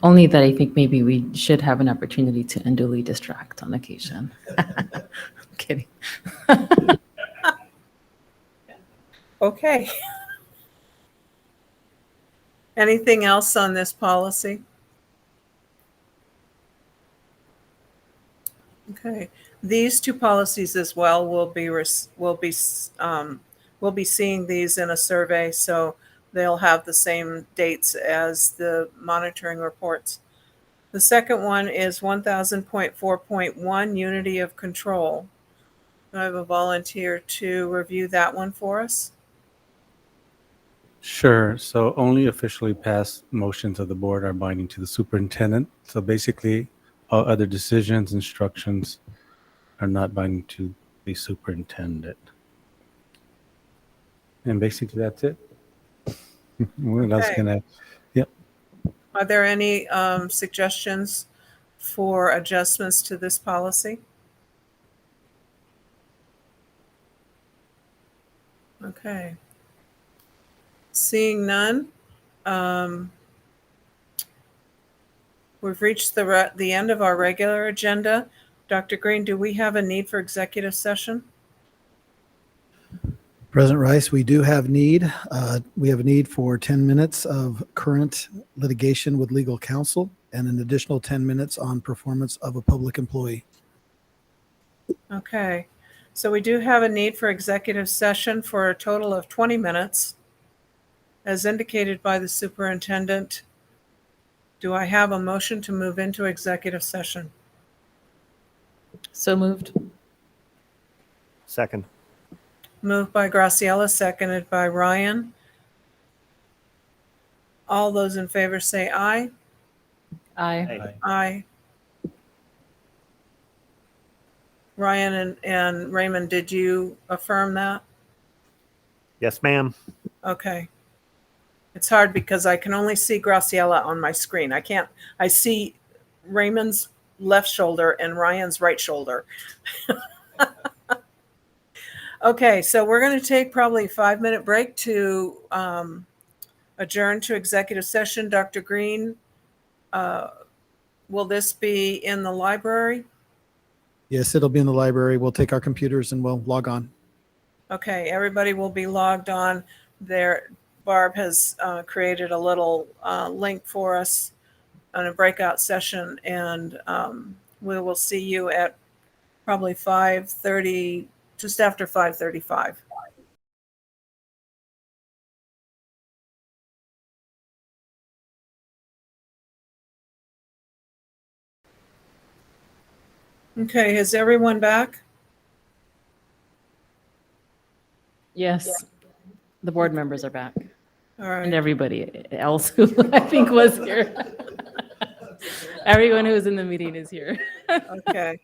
Only that I think maybe we should have an opportunity to unduly distract on occasion. Kidding.
Okay. Anything else on this policy? Okay, these two policies as well will be seeing these in a survey, so they'll have the same dates as the monitoring reports. The second one is 1000.4.1 Unity of Control. Do I have a volunteer to review that one for us?
Sure. So only officially passed motions of the board are binding to the superintendent. So basically, all other decisions, instructions are not binding to the superintendent. And basically, that's it. What else
Okay.
can I? Yep.
Are there any suggestions for adjustments to this policy? Okay. Seeing none, we've reached the end of our regular agenda. Dr. Green, do we have a need for executive session?
President Rice, we do have need. We have a need for 10 minutes of current litigation with legal counsel and an additional 10 minutes on performance of a public employee.
Okay, so we do have a need for executive session for a total of 20 minutes. As indicated by the superintendent, do I have a motion to move into executive session?
So moved.
Second.
Moved by Graciela, seconded by Ryan. All those in favor say aye.
Aye.
Aye. Ryan and Raymond, did you affirm that?
Yes, ma'am.
Okay. It's hard because I can only see Graciela on my screen. I see Raymond's left shoulder and Ryan's right shoulder. Okay, so we're going to take probably a 5-minute break to adjourn to executive session. Dr. Green, will this be in the library?
Yes, it'll be in the library. We'll take our computers and we'll log on.
Okay, everybody will be logged on there. Barb has created a little link for us on a breakout session, and we will see you at probably 5:30, just after 5:35. Okay, is everyone back?
Yes. The board members are back.
All right.
And everybody else who I think was here. Everyone who was in the meeting is here.
Okay.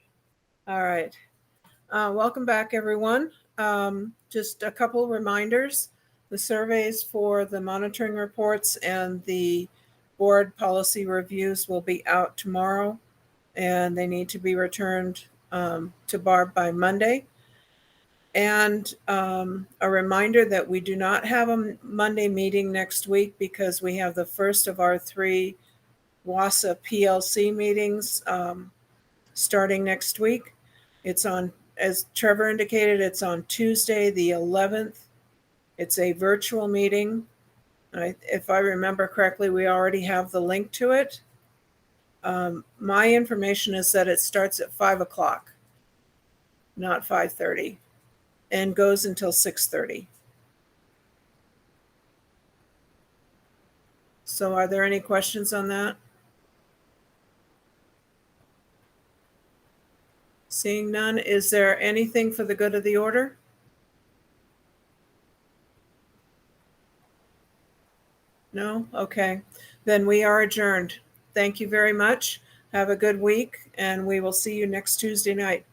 All right. Welcome back, everyone. Just a couple reminders. The surveys for the monitoring reports and the board policy reviews will be out tomorrow, and they need to be returned to Barb by Monday. And a reminder that we do not have a Monday meeting next week because we have the first of our 3 WASA PLC meetings starting next week. It's on, as Trevor indicated, it's on Tuesday, the 11th. It's a virtual meeting. If I remember correctly, we already have the link to it. My information is that it starts at 5 o'clock, not 5:30, and goes until 6:30. So are there any questions on that? Seeing none, is there anything for the good of the order? No? Okay. Then we are adjourned. Thank you very much. Have a good week, and we will see you next Tuesday night.